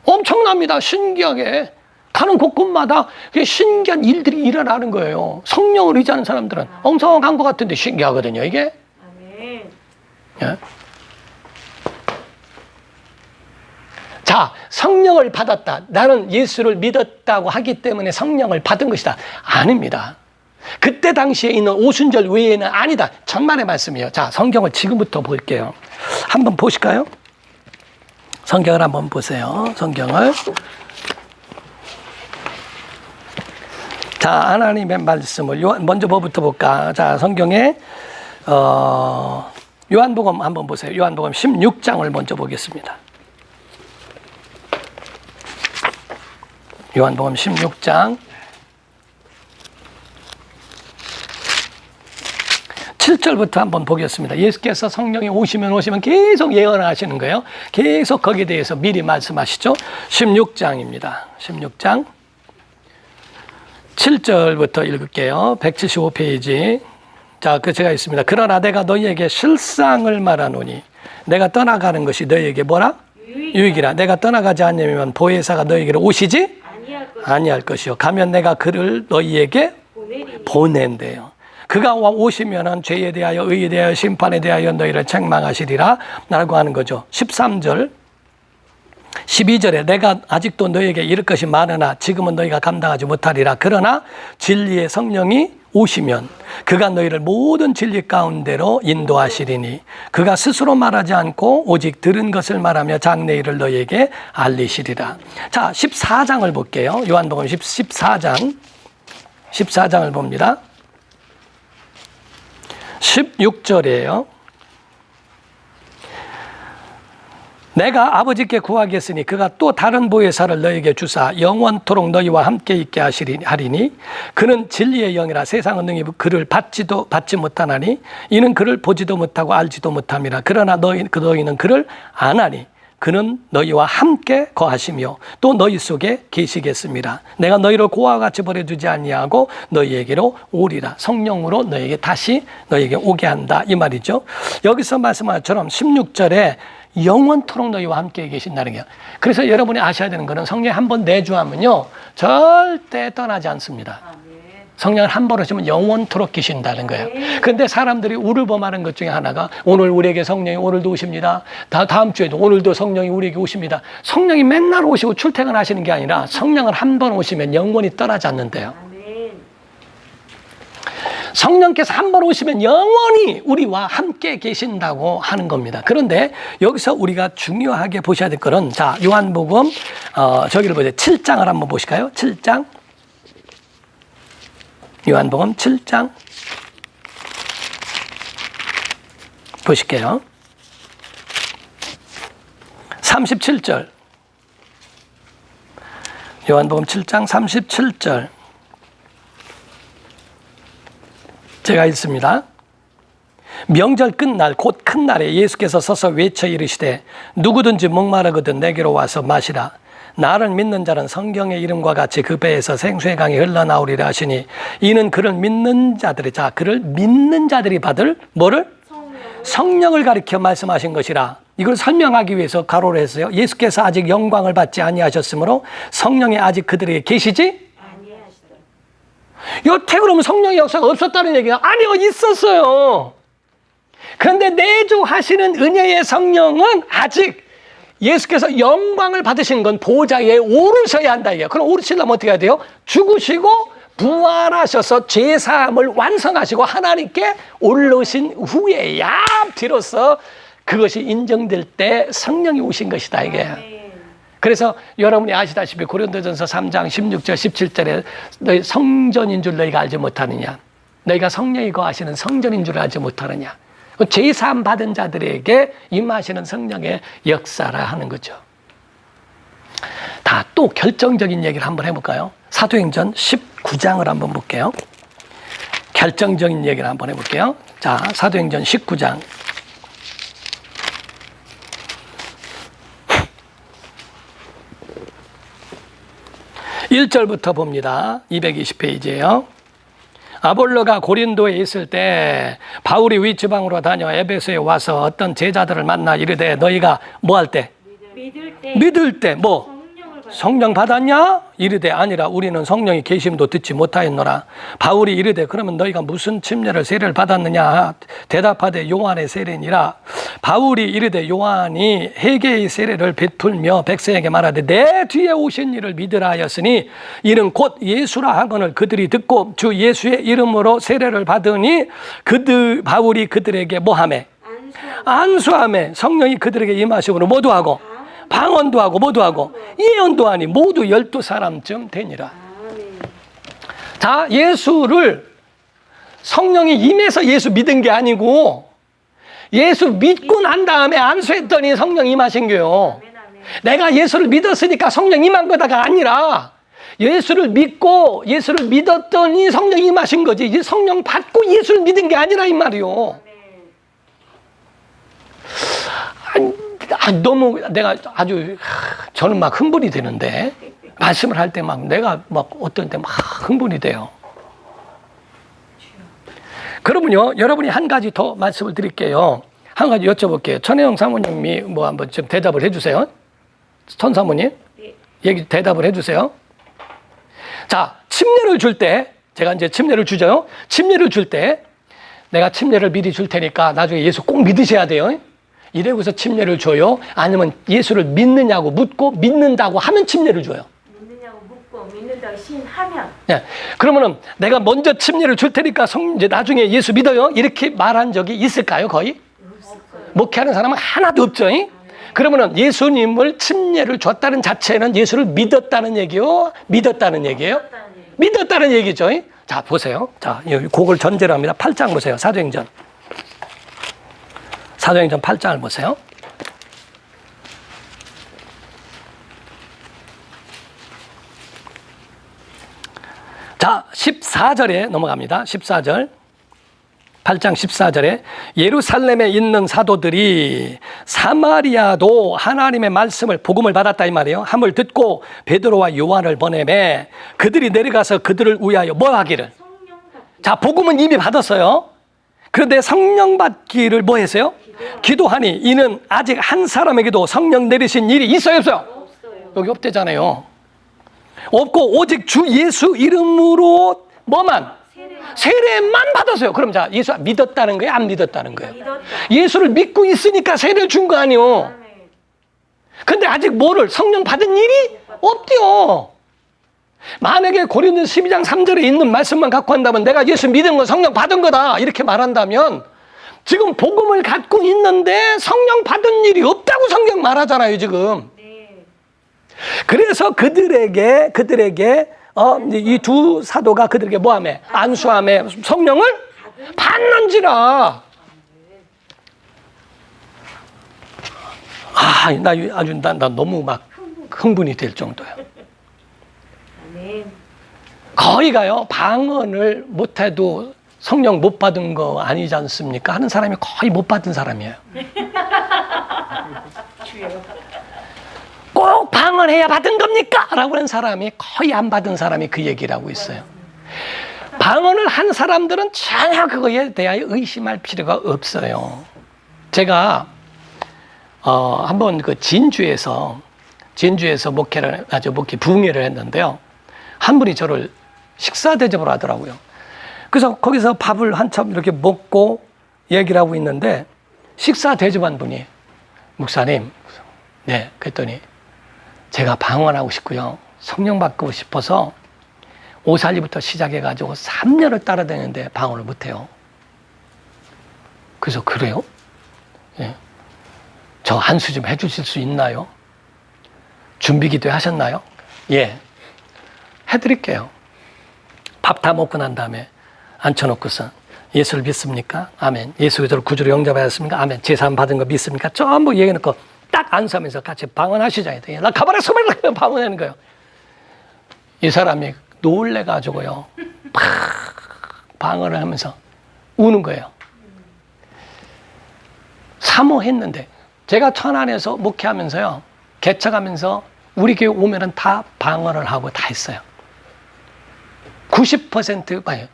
엄청납니다. 신기하게. 가는 곳곳마다 신기한 일들이 일어나는 거예요. 성령을 의지하는 사람들은 엉성한 것 같은데 신기하거든요, 이게. 예? 자, 성령을 받았다. 나는 예수를 믿었다고 하기 때문에 성령을 받은 것이다. 아닙니다. 그때 당시에 있는 오순절 외에는 아니다. 천만의 말씀이에요. 자, 성경을 지금부터 볼게요. 한번 보실까요? 성경을 한번 보세요. 성경을. 자, 하나님의 말씀을 먼저 뭐부터 볼까? 자, 성경에 요한복음 한번 보세요. 요한복음 16장을 먼저 보겠습니다. 요한복음 16장 7절부터 한번 보겠습니다. 예수께서 성령이 오시면 계속 예언하시는 거예요. 계속 거기에 대해서 미리 말씀하시죠. 16장입니다. 16장 7절부터 읽을게요. 175페이지. 자, 제가 있습니다. 그러나 내가 너희에게 실상을 말하노니 내가 떠나가는 것이 너희에게 뭐라? 유익이라. 내가 떠나가지 않으면 보혜사가 너희에게로 오시지 아니할 것이요. 가면 내가 그를 너희에게 보낸대요. 그가 오시면은 죄에 대하여 의에 대하여 심판에 대하여 너희를 책망하시리라 라고 하는 거죠. 13절 12절에 내가 아직도 너희에게 이를 것이 많으나 지금은 너희가 감당하지 못하리라. 그러나 진리의 성령이 오시면 그가 너희를 모든 진리 가운데로 인도하시리니 그가 스스로 말하지 않고 오직 들은 것을 말하며 장래 일을 너희에게 알리시리라. 자, 14장을 볼게요. 요한복음 14장을 봅니다. 16절이에요. 내가 아버지께 구하겠으니 그가 또 다른 보혜사를 너희에게 주사 영원토록 너희와 함께 있게 하리니 그는 진리의 영이라. 세상은 능히 그를 받지 못하나니 이는 그를 보지도 못하고 알지도 못함이라. 그러나 너희는 그를 아나니 그는 너희와 함께 거하시며 또 너희 속에 계시겠습니다. 내가 너희를 고아와 같이 버려두지 아니하고 너희에게로 오리라. 성령으로 너희에게 오게 한다, 이 말이죠. 여기서 말씀한 것처럼 16절에 영원토록 너희와 함께 계신다는 거예요. 그래서 여러분이 아셔야 되는 것은 성령이 한번 내주하면요 절대 떠나지 않습니다. 성령을 한 번 오시면 영원토록 계신다는 거예요. 그런데 사람들이 우르범하는 것 중에 하나가 오늘 우리에게 성령이 오늘도 오십니다. 다음 주에도 오늘도 성령이 우리에게 오십니다. 성령이 맨날 오시고 출퇴근하시는 게 아니라 성령을 한 번 오시면 영원히 떠나지 않는데요. 성령께서 한 번 오시면 영원히 우리와 함께 계신다고 하는 겁니다. 그런데 여기서 우리가 중요하게 보셔야 될 것은, 자, 요한복음 저기를 보세요. 7장을 한번 보실까요? 7장. 요한복음 7장 보실게요. 37절. 요한복음 7장 37절. 제가 읽습니다. 명절 끝날 곧 큰 날에 예수께서 서서 외쳐 이르시되 누구든지 목마르거든 내게로 와서 마시라. 나를 믿는 자는 성경의 이름과 같이 그 배에서 생수의 강이 흘러나오리라 하시니 이는 그를 믿는 자들이, 자, 그를 믿는 자들이 받을 뭐를? 성령을 가리켜 말씀하신 것이라. 이걸 설명하기 위해서 가로를 했어요. 예수께서 아직 영광을 받지 아니하셨으므로 성령이 아직 그들에게 계시지? 여태 그러면 성령의 역사가 없었다는 얘기가 아니요, 있었어요. 그런데 내주하시는 은혜의 성령은 아직 예수께서 영광을 받으신 건 보좌에 오르셔야 한다 이게요. 그럼 오르시려면 어떻게 해야 돼요? 죽으시고 부활하셔서 죄사함을 완성하시고 하나님께 올라오신 후에야 비로소 그것이 인정될 때 성령이 오신 것이다 이게. 그래서 여러분이 아시다시피 고린도전서 3장 16절 17절에 너희 성전인 줄 너희가 알지 못하느냐, 너희가 성령이 거하시는 성전인 줄 알지 못하느냐. 죄사함 받은 자들에게 임하시는 성령의 역사라 하는 거죠. 다 또 결정적인 얘기를 한번 해볼까요? 사도행전 19장을 한번 볼게요. 결정적인 얘기를 한번 해볼게요. 자, 사도행전 19장. 1절부터 봅니다. 220페이지예요. 아볼로가 고린도에 있을 때 바울이 윗지방으로 다녀 에베소에 와서 어떤 제자들을 만나 이르되 너희가 뭐 할 때? 믿을 때 뭐? 성령 받았냐? 이르되 아니라 우리는 성령이 계심도 듣지 못하였노라. 바울이 이르되 그러면 너희가 무슨 침례를 세례를 받았느냐? 대답하되 요한의 세례니라. 바울이 이르되 요한이 회개의 세례를 베풀며 백성에게 말하되 내 뒤에 오신 이를 믿으라 하였으니 이는 곧 예수라 하거늘 그들이 듣고 주 예수의 이름으로 세례를 받으니 바울이 그들에게 뭐하매? 안수하매. 성령이 그들에게 임하심으로 모두 하고 방언도 하고 모두 하고 예언도 하니 모두 12사람쯤 되니라. 자, 예수를 성령이 임해서 예수 믿은 게 아니고 예수 믿고 난 다음에 안수했더니 성령 임하신 거예요. 내가 예수를 믿었으니까 성령 임한 거다가 아니라 예수를 믿고 예수를 믿었더니 성령 임하신 거지. 성령 받고 예수를 믿은 게 아니라 이 말이요. 너무 내가 아주 저는 막 흥분이 되는데 말씀을 할 때 막 내가 막 어떤 때 막 흥분이 돼요. 그러면요, 여러분이 한 가지 더 말씀을 드릴게요. 한 가지 여쭤볼게요. 천혜영 사모님이 뭐 한번 좀 대답을 해주세요. 천 사모님, 얘기 대답을 해주세요. 자, 침례를 줄 때 제가 이제 침례를 주죠. 침례를 줄 때 내가 침례를 미리 줄 테니까 나중에 예수 꼭 믿으셔야 돼요. 이래고서 침례를 줘요? 아니면 예수를 믿느냐고 묻고 믿는다고 하면 침례를 줘요?
믿느냐고 묻고 믿는다고 시인하면.
네. 그러면은 내가 먼저 침례를 줄 테니까 이제 나중에 예수 믿어요? 이렇게 말한 적이 있을까요? 거의?
없어요.
목회하는 사람은 하나도 없죠. 그러면은 예수님을 침례를 줬다는 자체는 예수를 믿었다는 얘기요? 믿었다는 얘기예요? 믿었다는 얘기죠. 자, 보세요. 자, 그걸 전제로 합니다. 8장 보세요. 사도행전 8장을 보세요. 자, 14절에 넘어갑니다. 14절. 8장 14절에 예루살렘에 있는 사도들이 사마리아도 하나님의 말씀을 복음을 받았다 이 말이에요. 함을 듣고 베드로와 요한을 보내매 그들이 내려가서 그들을 위하여 뭐 하기를? 자, 복음은 이미 받았어요. 그런데 성령 받기를 뭐 했어요? 기도하니 이는 아직 한 사람에게도 성령 내리신 일이 있어요, 없어요?
없어요.
여기 없대잖아요. 없고 오직 주 예수 이름으로 뭐만? 세례만 받았어요. 그럼 자, 예수 믿었다는 거예요? 안 믿었다는 거예요?
믿었다.
예수를 믿고 있으니까 세례를 준 거 아니에요. 근데 아직 뭐를 성령 받은 일이 없대요. 만약에 고린도 12장 3절에 있는 말씀만 갖고 한다면 내가 예수 믿은 건 성령 받은 거다 이렇게 말한다면 지금 복음을 갖고 있는데 성령 받은 일이 없다고 성경 말하잖아요 지금.
네.
그래서 그들에게 이 두 사도가 그들에게 뭐하매? 안수하매 성령을 받는지라. 나 너무 막 흥분이 될 정도야. 거의가요, 방언을 못해도 성령 못 받은 거 아니지 않습니까? 하는 사람이 거의 못 받은 사람이에요. 꼭 방언해야 받은 겁니까? 라고 하는 사람이 거의 안 받은 사람이 그 얘기를 하고 있어요. 방언을 한 사람들은 전혀 그거에 대하여 의심할 필요가 없어요. 제가 한번 그 진주에서 부흥회를 했는데요. 한 분이 저를 식사 대접을 하더라고요. 그래서 거기서 밥을 한참 이렇게 먹고 얘기를 하고 있는데 식사 대접한 분이 목사님, 네, 그랬더니 제가 방언하고 싶고요. 성령 받고 싶어서 오살리부터 시작해가지고 3년을 따라다녔는데 방언을 못해요. 그래서 그래요? 예. 저 한 수 좀 해주실 수 있나요? 준비기도 하셨나요? 예. 해드릴게요. 밥 다 먹고 난 다음에 앉혀놓고서 예수를 믿습니까? 아멘. 예수 그리스도를 구주로 영접하였습니까? 아멘. 제사함 받은 거 믿습니까? 전부 얘기해놓고 딱 안수하면서 같이 방언하시자. 나 가만히 서면 방언하는 거예요. 이 사람이 놀래가지고요. 팍 방언을 하면서 우는 거예요. 사모했는데 제가 천안에서 목회하면서요. 개척하면서 우리 교회 오면은 다 방언을 하고 다 했어요. 90% 봐요.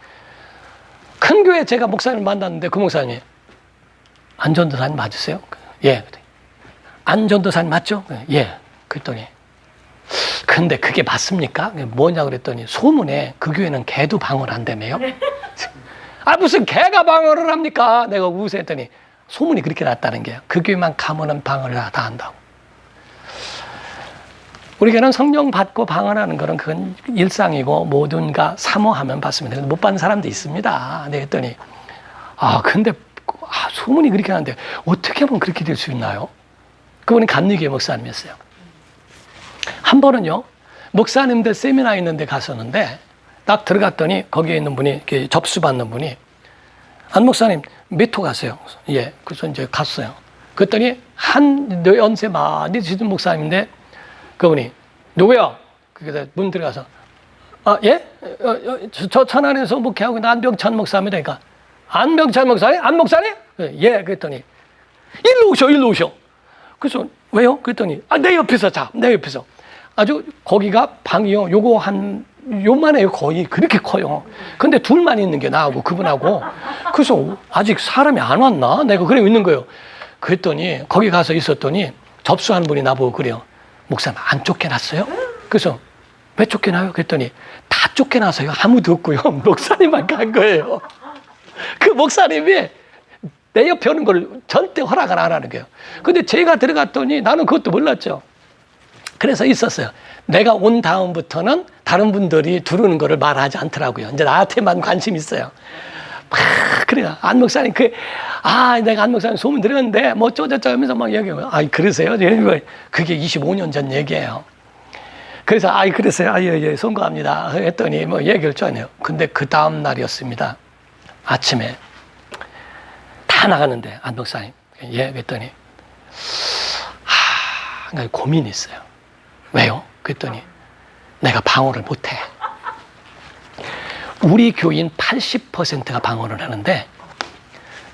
큰 교회 제가 목사님 만났는데 그 목사님이 안전도사님 맞으세요? 예. 안전도사님 맞죠? 예. 그랬더니 근데 그게 맞습니까? 뭐냐 그랬더니 소문에 그 교회는 개도 방언 한다며요. 아 무슨 개가 방언을 합니까? 내가 웃어 했더니 소문이 그렇게 났다는 게요. 그 교회만 가면은 방언을 다 한다고. 우리 교회는 성령 받고 방언하는 거는 그건 일상이고 뭐든가 사모하면 받습니다. 못 받는 사람도 있습니다. 네, 했더니 근데 소문이 그렇게 하는데 어떻게 하면 그렇게 될 수 있나요? 그분이 감리교회 목사님이었어요. 한 번은요 목사님들 세미나 있는데 갔었는데 딱 들어갔더니 거기에 있는 분이 이렇게 접수받는 분이 안 목사님 몇 호 가세요? 예, 그래서 이제 갔어요. 그랬더니 한 연세 많이 드신 목사님인데 그분이 누구야? 그래서 문 들어가서 예? 저 천안에서 목회하고 있는 안병찬 목사입니다. 그러니까 안병찬 목사님? 안 목사님? 예, 그랬더니 일로 오셔. 그래서 왜요? 그랬더니 내 옆에서 내 옆에서 아주 거기가 방이요. 요거 요만해요. 거의 그렇게 커요. 근데 둘만 있는 게 나하고 그분하고. 그래서 아직 사람이 안 왔나? 내가 그래 있는 거예요. 그랬더니 거기 가서 있었더니 접수하는 분이 나보고 그래요. 목사님 안 쫓겨났어요? 그래서 왜 쫓겨나요? 그랬더니 다 쫓겨나서요. 아무도 없고요. 목사님만 간 거예요. 그 목사님이 내 옆에 오는 걸 절대 허락을 안 하는 거예요. 근데 제가 들어갔더니 나는 그것도 몰랐죠. 그래서 있었어요. 내가 온 다음부터는 다른 분들이 들어오는 거를 말하지 않더라고요. 이제 나한테만 관심 있어요. 그래요. 안 목사님, 내가 안 목사님 소문 들었는데, 뭐, 쪼쪼쪼 하면서 막 얘기해요. 그러세요? 그게 25년 전 얘기예요. 그래서, 그랬어요. 예, 송구합니다. 했더니, 뭐, 얘기를 쩌네요. 근데 그 다음 날이었습니다. 아침에. 다 나가는데, 안 목사님. 예, 그랬더니, 고민이 있어요. 왜요? 그랬더니, 내가 방언을 못해. 우리 교인 80%가 방언을 하는데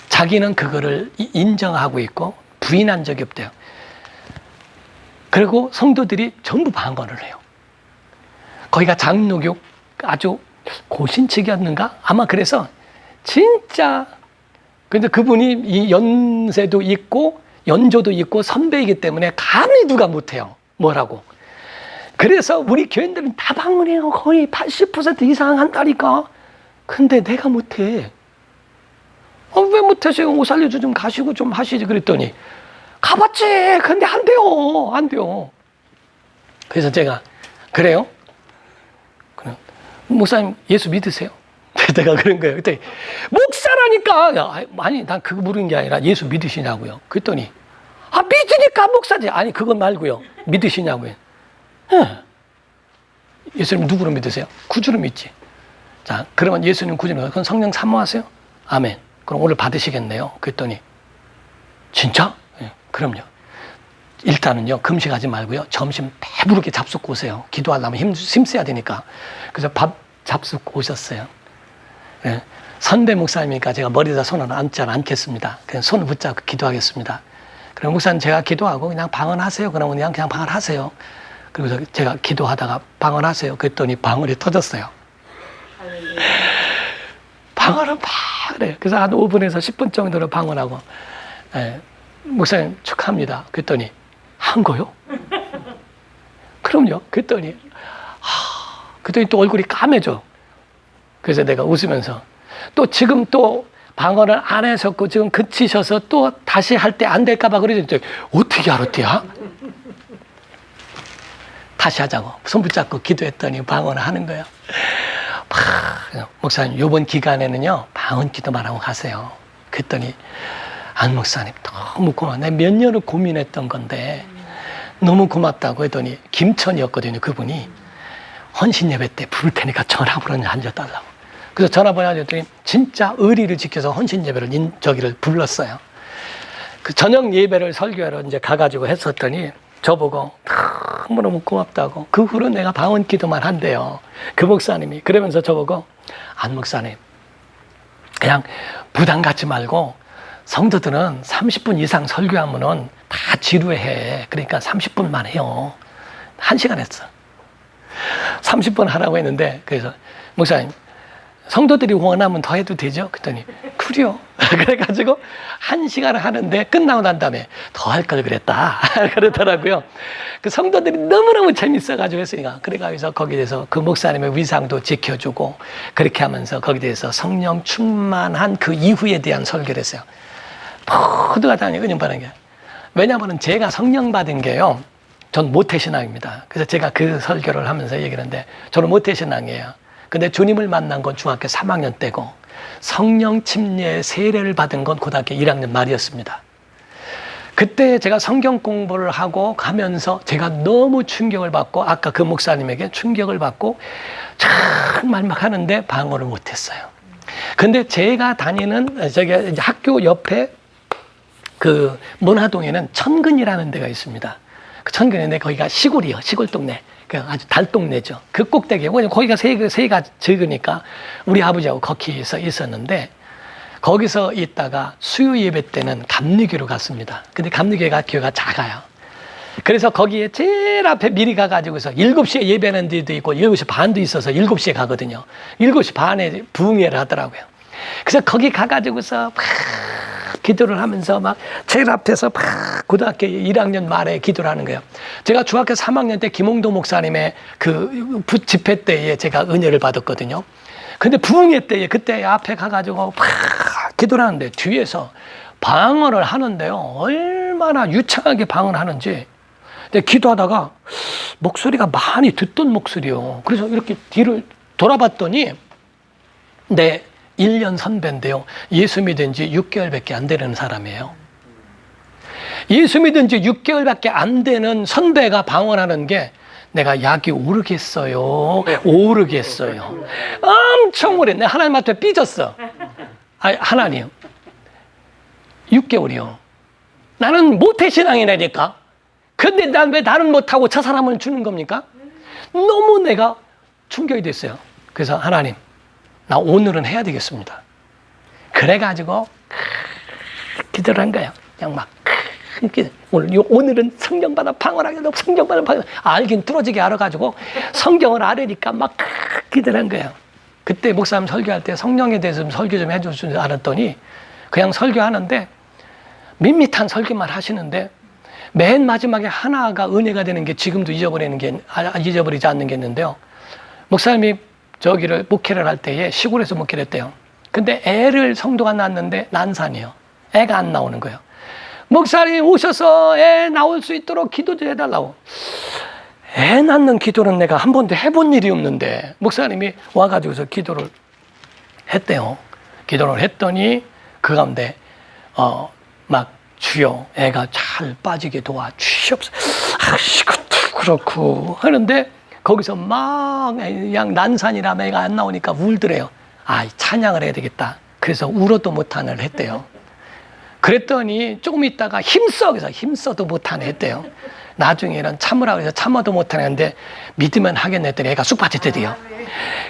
자기는 그거를 인정하고 있고 부인한 적이 없대요. 그리고 성도들이 전부 방언을 해요. 거기가 장로교 아주 고신측이었는가? 아마 그래서 진짜 근데 그분이 이 연세도 있고 연조도 있고 선배이기 때문에 감히 누가 못해요. 뭐라고. 그래서 우리 교인들은 다 방언해요. 거의 80% 이상 한다니까. 근데 내가 못해. 왜 못하세요? 오살려주 좀 가시고 좀 하시지. 그랬더니 가봤지. 근데 안 돼요. 그래서 제가 그래요? 그럼 목사님 예수 믿으세요? 내가 그런 거예요. 그랬더니 목사라니까. 아니 난 그거 물은 게 아니라 예수 믿으시냐고요. 그랬더니 믿으니까 목사지. 아니 그건 말고요. 믿으시냐고요. 예수님 누구로 믿으세요? 구주로 믿지. 자, 그러면 예수님 구주로 그럼 성령 사모하세요? 아멘. 그럼 오늘 받으시겠네요. 그랬더니 진짜? 예, 그럼요. 일단은요 금식하지 말고요 점심 배부르게 잡숫고 오세요. 기도하려면 힘써야 되니까. 그래서 밥 잡숫고 오셨어요. 예, 선배 목사님이니까 제가 머리에다 손을 얹지 않겠습니다. 그냥 손을 붙잡고 기도하겠습니다. 그럼 목사님 제가 기도하고 그냥 방언하세요. 그러면 그냥 방언하세요. 그래서 제가 기도하다가 방언하세요. 그랬더니 방언이 터졌어요. 방언은 막 그래요. 그래서 한 5분에서 10분 정도로 방언하고 목사님 축하합니다. 그랬더니 한 거요? 그럼요. 그랬더니 또 얼굴이 까매져. 그래서 내가 웃으면서 또 지금 또 방언을 안 하셨고 지금 그치셔서 또 다시 할 때 안 될까 봐 그러죠. 어떻게 알았대요? 다시 하자고 손 붙잡고 기도했더니 방언을 하는 거예요. 목사님 이번 기간에는요 방언 기도만 하고 가세요. 그랬더니 안 목사님 너무 고마워. 내가 몇 년을 고민했던 건데 너무 고맙다고 했더니 김천이었거든요. 그분이 헌신 예배 때 부를 테니까 전화번호 알려달라고. 그래서 전화번호 알려줬더니 진짜 의리를 지켜서 헌신 예배를 저기를 불렀어요. 그 저녁 예배를 설교하러 이제 가가지고 했었더니 저보고 너무너무 고맙다고. 그 후로 내가 방언 기도만 한대요. 그 목사님이. 그러면서 저보고 안 목사님 그냥 부담 갖지 말고 성도들은 30분 이상 설교하면은 다 지루해. 그러니까 30분만 해요. 1시간 했어. 30분 하라고 했는데 그래서 목사님 성도들이 원하면 더 해도 되죠? 그랬더니 그래요. 그래가지고 1시간을 하는데 끝나고 난 다음에 더 할 걸 그랬다. 그러더라고요. 그 성도들이 너무너무 재밌어가지고 했으니까. 그래가지고 거기에 대해서 그 목사님의 위상도 지켜주고 그렇게 하면서 거기에 대해서 성령 충만한 그 이후에 대한 설교를 했어요. 모두가 다 은혜 받은 게. 왜냐하면 제가 성령 받은 게요. 전 모태신앙입니다. 그래서 제가 그 설교를 하면서 얘기를 하는데 저는 모태신앙이에요. 근데 주님을 만난 건 중학교 3학년 때고 성령 침례 세례를 받은 건 고등학교 1학년 말이었습니다. 그때 제가 성경 공부를 하고 가면서 제가 너무 충격을 받고 아까 그 목사님에게 충격을 받고 정말 막 하는데 방어를 못했어요. 근데 제가 다니는 저기 이제 학교 옆에 그 문화동에는 천근이라는 데가 있습니다. 그 천근인데 거기가 시골이요. 시골 동네. 아주 달동네죠. 그 꼭대기에 거기가 세가 적으니까 우리 아버지하고 거기서 있었는데 거기서 있다가 수요 예배 때는 감리교로 갔습니다. 근데 감리교가 교회가 작아요. 그래서 거기에 제일 앞에 미리 가가지고서 7시에 예배하는 데도 있고 7시 반도 있어서 7시에 가거든요. 7시 반에 부흥회를 하더라고요. 그래서 거기 가가지고서 막 기도를 하면서 막 제일 앞에서 막 고등학교 1학년 말에 기도를 하는 거예요. 제가 중학교 3학년 때 김홍도 목사님의 그 집회 때에 제가 은혜를 받았거든요. 근데 부흥회 때에 그때 앞에 가가지고 막 기도를 하는데 뒤에서 방언을 하는데요. 얼마나 유창하게 방언을 하는지. 근데 기도하다가 목소리가 많이 듣던 목소리요. 그래서 이렇게 뒤를 돌아봤더니 내 1년 선배인데요. 예수 믿은 지 6개월밖에 안 되는 사람이에요. 예수 믿은 지 6개월밖에 안 되는 선배가 방언하는 게 내가 약이 오르겠어요. 오르겠어요. 엄청 오래. 내가 하나님 앞에 삐졌어. 아니, 하나님. 6개월이요. 나는 모태신앙이라니까. 근데 난 왜 나는 못하고 저 사람을 주는 겁니까? 너무 내가 충격이 됐어요. 그래서 하나님. 나 오늘은 해야 되겠습니다. 그래가지고 기도를 한 거예요. 그냥 막 오늘은 성경받아 방언하게 성경받아 방언 알긴 뚫어지게 알아가지고 성경을 알으니까 막 기도를 한 거예요. 그때 목사님 설교할 때 성령에 대해서 좀 설교 좀 해줄 줄 알았더니 그냥 설교하는데 밋밋한 설교만 하시는데 맨 마지막에 하나가 은혜가 되는 게 지금도 잊어버리지 않는 게 있는데요. 목사님이 저기를 목회를 할 때에 시골에서 목회를 했대요. 근데 애를 성도가 낳았는데 난산이에요. 애가 안 나오는 거예요. 목사님 오셔서 애 나올 수 있도록 기도 좀 해달라고. 애 낳는 기도는 내가 한 번도 해본 일이 없는데 목사님이 와가지고서 기도를 했대요. 기도를 했더니 그 가운데 막 주여 애가 잘 빠지게 도와 주시옵소서. 그렇고 하는데 거기서 막 그냥 난산이라 애가 안 나오니까 울더래요. 아, 찬양을 해야 되겠다. 그래서 울어도 못하는 했대요. 그랬더니 조금 있다가 그래서 힘써도 못하네 했대요. 나중에는 참으라고 해서 참아도 못하는데 믿으면 하겠네 했더니 애가 쑥 빠졌대요.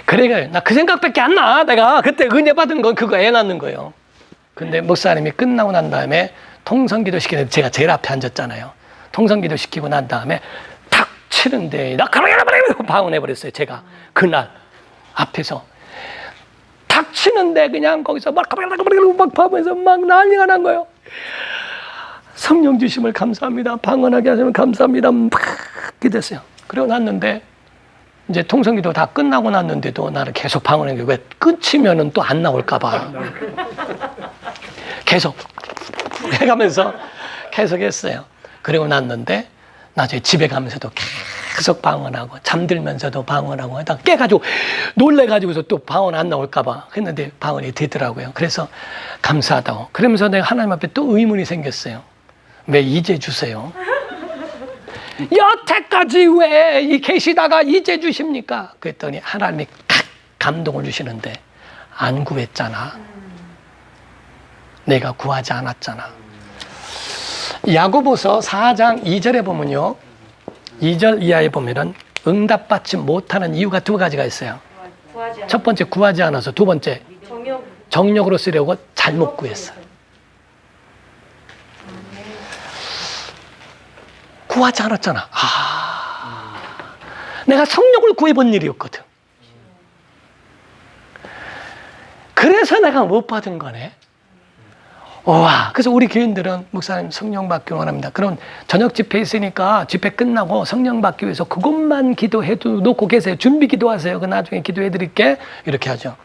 그래, 나 그 생각밖에 안 나. 내가 그때 은혜 받은 건 그거 애 낳는 거예요. 근데 목사님이 끝나고 난 다음에 통성기도 시키는데 제가 제일 앞에 앉았잖아요. 통성기도 시키고 난 다음에 탁 치는데 나 방언해버렸어요. 제가 그날 앞에서 탁 치는데 그냥 거기서 막 하면서 막 난리가 난 거예요. 성령 주심을 감사합니다. 방언하게 하시면 감사합니다. 막 기도했어요. 그러고 났는데 이제 통성기도 다 끝나고 났는데도 나는 계속 방언한 게 왜 끝이면은 또 안 나올까 봐 계속 해가면서 계속 했어요. 그러고 났는데 나중에 집에 가면서도 계속 방언하고 잠들면서도 방언하고 하다가 깨가지고 놀래가지고서 또 방언 안 나올까봐 했는데 방언이 되더라고요. 그래서 감사하다고. 그러면서 내가 하나님 앞에 또 의문이 생겼어요. 왜 이제 주세요? 여태까지 왜 이 계시다가 이제 주십니까? 그랬더니 하나님이 감동을 주시는데 안 구했잖아. 내가 구하지 않았잖아. 야고보서 4장 2절에 보면요. 2절 이하에 보면은 응답받지 못하는 이유가 두 가지가 있어요. 첫 번째 구하지 않아서, 두 번째 정욕으로 쓰려고 잘못 구했어. 구하지 않았잖아. 내가 성령을 구해본 일이 없거든. 그래서 내가 못 받은 거네. 와, 그래서 우리 교인들은 목사님 성령 받기 원합니다. 그럼 저녁 집회 있으니까 집회 끝나고 성령 받기 위해서 그것만 기도해도 놓고 계세요. 준비 기도하세요. 그 나중에 기도해 드릴게. 이렇게 하죠.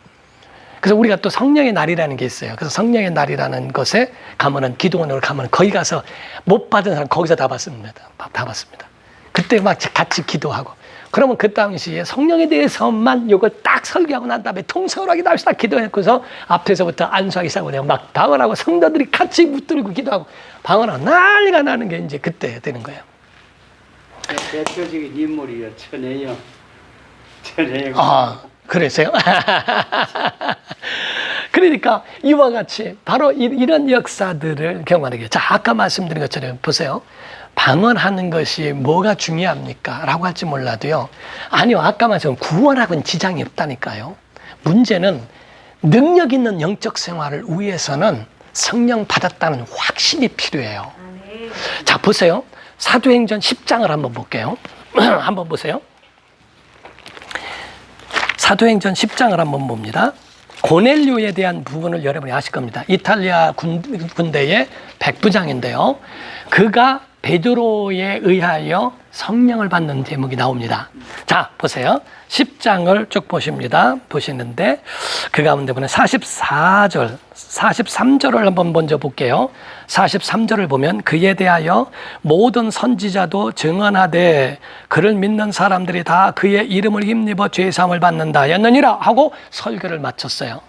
그래서 우리가 또 성령의 날이라는 게 있어요. 그래서 성령의 날이라는 것에 가면은 기도원으로 가면 거기 가서 못 받은 사람 거기서 다 받습니다. 다 받습니다. 그때 막 같이 기도하고. 그러면 그 당시에 성령에 대해서만 요걸 딱 설교하고 난 다음에 통성으로 나옵시다 기도했고서 앞에서부터 안수하기 시작하고 내가 막 방언하고 성도들이 같이 붙들고 기도하고 방언하고 난리가 나는 게 이제 그때 되는 거예요.
대표적인 인물이요. 천혜영. 천혜영.
그러세요? 그러니까 이와 같이 바로 이런 역사들을 경험하는 게, 자, 아까 말씀드린 것처럼 보세요. 방언하는 것이 뭐가 중요합니까? 라고 할지 몰라도요. 아니요, 아까 말씀 구원하고는 지장이 없다니까요. 문제는 능력 있는 영적 생활을 위해서는 성령 받았다는 확신이 필요해요. 자, 보세요. 사도행전 10장을 한번 볼게요. 한번 보세요. 사도행전 10장을 한번 봅니다. 고넬료에 대한 부분을 여러분이 아실 겁니다. 이탈리아 군대의 백부장인데요. 그가 베드로에 의하여 성령을 받는 제목이 나옵니다. 자, 보세요. 10장을 쭉 보시는데 그 가운데 보면 43절을 한번 먼저 볼게요. 43절을 보면 그에 대하여 모든 선지자도 증언하되 그를 믿는 사람들이 다 그의 이름을 힘입어 죄사함을 받는다 였느니라 하고 설교를 마쳤어요.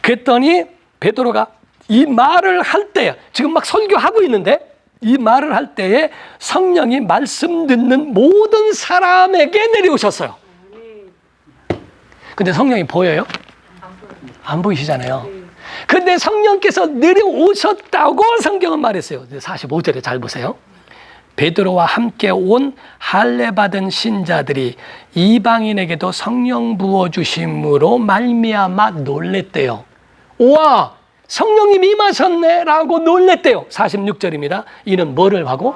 그랬더니 베드로가 이 말을 할 때, 지금 막 설교하고 있는데 이 말을 할 때에 성령이 말씀 듣는 모든 사람에게 내려오셨어요. 근데 성령이 보여요? 안 보이시잖아요. 근데 성령께서 내려오셨다고 성경은 말했어요. 45절에 잘 보세요. 베드로와 함께 온 할례 받은 신자들이 이방인에게도 성령 부어주심으로 말미암아 놀랬대요. 우와! 성령님 임하셨네 라고 놀랬대요. 46절입니다. 이는 뭐를 하고?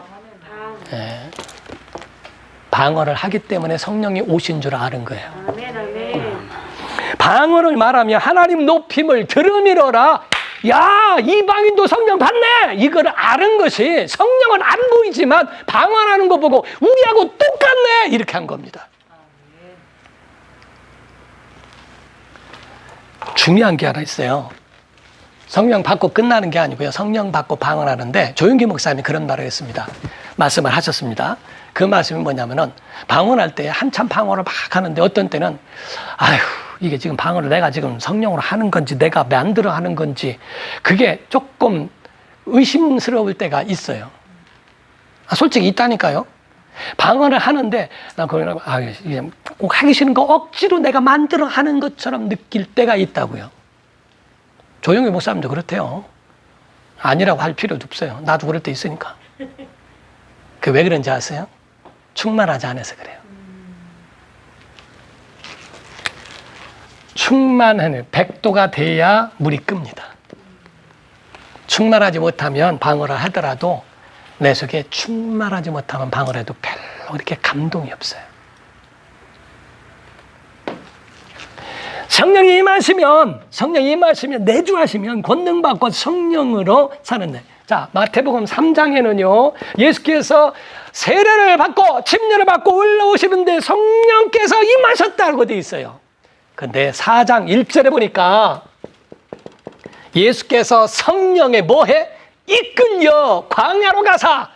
방언을 하기 때문에 성령이 오신 줄 아는 거예요. 방언을 말하며 하나님 높임을 들음이로라. 야, 이방인도 성령 받네. 이걸 아는 것이, 성령은 안 보이지만 방언하는 거 보고 우리하고 똑같네 이렇게 한 겁니다. 중요한 게 하나 있어요. 성령 받고 끝나는 게 아니고요. 성령 받고 방언하는데 조윤기 목사님이 그런 말을 했습니다. 말씀을 하셨습니다. 그 말씀이 뭐냐면은 방언할 때 한참 방언을 막 하는데 어떤 때는 아휴, 이게 지금 방언을 내가 지금 성령으로 하는 건지 내가 만들어 하는 건지 그게 조금 의심스러울 때가 있어요. 솔직히 있다니까요. 방언을 하는데 난 거기는 꼭 하기 싫은 거 억지로 내가 만들어 하는 것처럼 느낄 때가 있다고요. 조용히 목사님도 그렇대요. 아니라고 할 필요도 없어요. 나도 그럴 때 있으니까. 그 왜 그런지 아세요? 충만하지 않아서 그래요. 충만한 100도가 돼야 물이 끕니다. 충만하지 못하면 방언을 하더라도 내 속에 충만하지 못하면 방언을 해도 별로 그렇게 감동이 없어요. 성령이 임하시면 내주하시면 권능받고 성령으로 사는 날. 자, 마태복음 3장에는요, 예수께서 세례를 받고 침례를 받고 올라오시는데 성령께서 임하셨다고 되어 있어요. 근데 4장 1절에 보니까 예수께서 성령에 뭐해? 이끌려 광야로 가사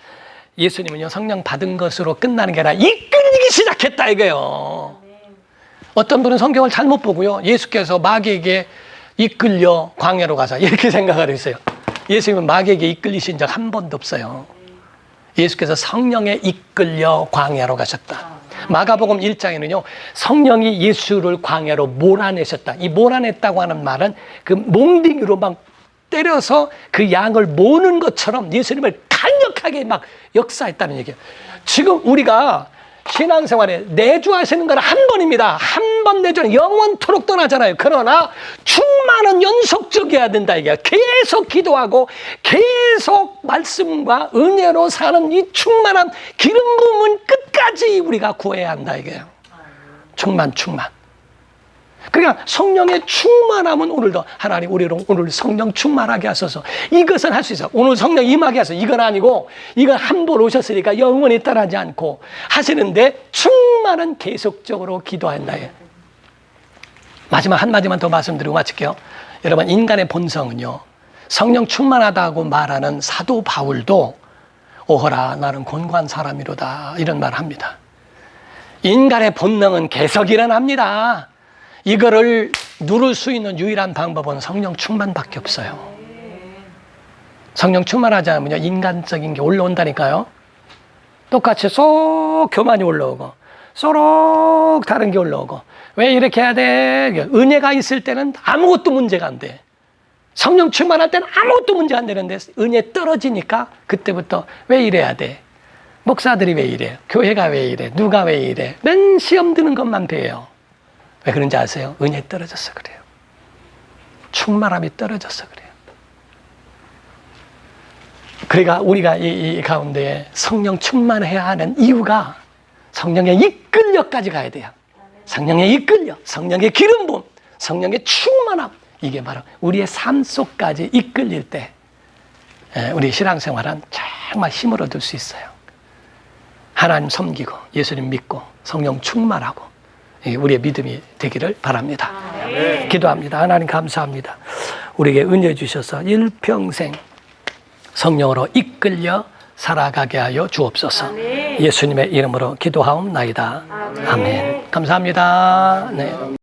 예수님은요, 성령 받은 것으로 끝나는 게 아니라 이끌리기 시작했다 이거예요. 어떤 분은 성경을 잘못 보고요, 예수께서 마귀에게 이끌려 광야로 가자 이렇게 생각을 했어요. 예수님은 마귀에게 이끌리신 적 한 번도 없어요. 예수께서 성령에 이끌려 광야로 가셨다. 마가복음 1장에는요, 성령이 예수를 광야로 몰아내셨다. 이 몰아냈다고 하는 말은 그 몽둥이로 막 때려서 그 양을 모는 것처럼 예수님을 강력하게 막 역사했다는 얘기예요. 지금 우리가 신앙생활에 내주하시는 건 한 번입니다. 한 번 내주는 영원토록 떠나잖아요. 그러나 충만은 연속적이어야 된다 이게. 계속 기도하고 계속 말씀과 은혜로 사는 이 충만한 기름 부음은 끝까지 우리가 구해야 한다 이게요. 충만. 그러니까 성령의 충만함은 오늘도 하나님 우리로 오늘 성령 충만하게 하소서. 이것은 할 수 있어. 오늘 성령 임하게 하소서. 이건 아니고 이건 한 번 오셨으니까 영원히 떠나지 않고 하시는데 충만은 계속적으로 기도한다. 마지막 한마디만 더 말씀드리고 마칠게요. 여러분, 인간의 본성은요, 성령 충만하다고 말하는 사도 바울도 오호라 나는 곤고한 사람이로다 이런 말을 합니다. 인간의 본능은 계속 일어납니다. 이거를 누를 수 있는 유일한 방법은 성령 충만밖에 없어요. 성령 충만하지 않으면요, 인간적인 게 올라온다니까요. 똑같이 쏙 교만이 올라오고 쏙 다른 게 올라오고. 왜 이렇게 해야 돼? 은혜가 있을 때는 아무것도 문제가 안 돼. 성령 충만할 때는 아무것도 문제 안 되는데 은혜 떨어지니까 그때부터 왜 이래야 돼? 목사들이 왜 이래? 교회가 왜 이래? 누가 왜 이래? 맨 시험 드는 것만 돼요. 왜 그런지 아세요? 은혜 떨어져서 그래요. 충만함이 떨어져서 그래요. 그러니까 우리가 이 가운데 성령 충만해야 하는 이유가 성령의 이끌려까지 가야 돼요. 성령의 이끌려, 성령의 기름 부음, 성령의 충만함. 이게 바로 우리의 삶 속까지 이끌릴 때 우리 신앙생활은 정말 힘을 얻을 수 있어요. 하나님 섬기고 예수님 믿고 성령 충만하고 우리의 믿음이 되기를 바랍니다. 기도합니다. 하나님 감사합니다. 우리에게 은혜 주셔서 일평생 성령으로 이끌려 살아가게 하여 주옵소서. 예수님의 이름으로 기도하옵나이다. 아멘. 감사합니다. 네.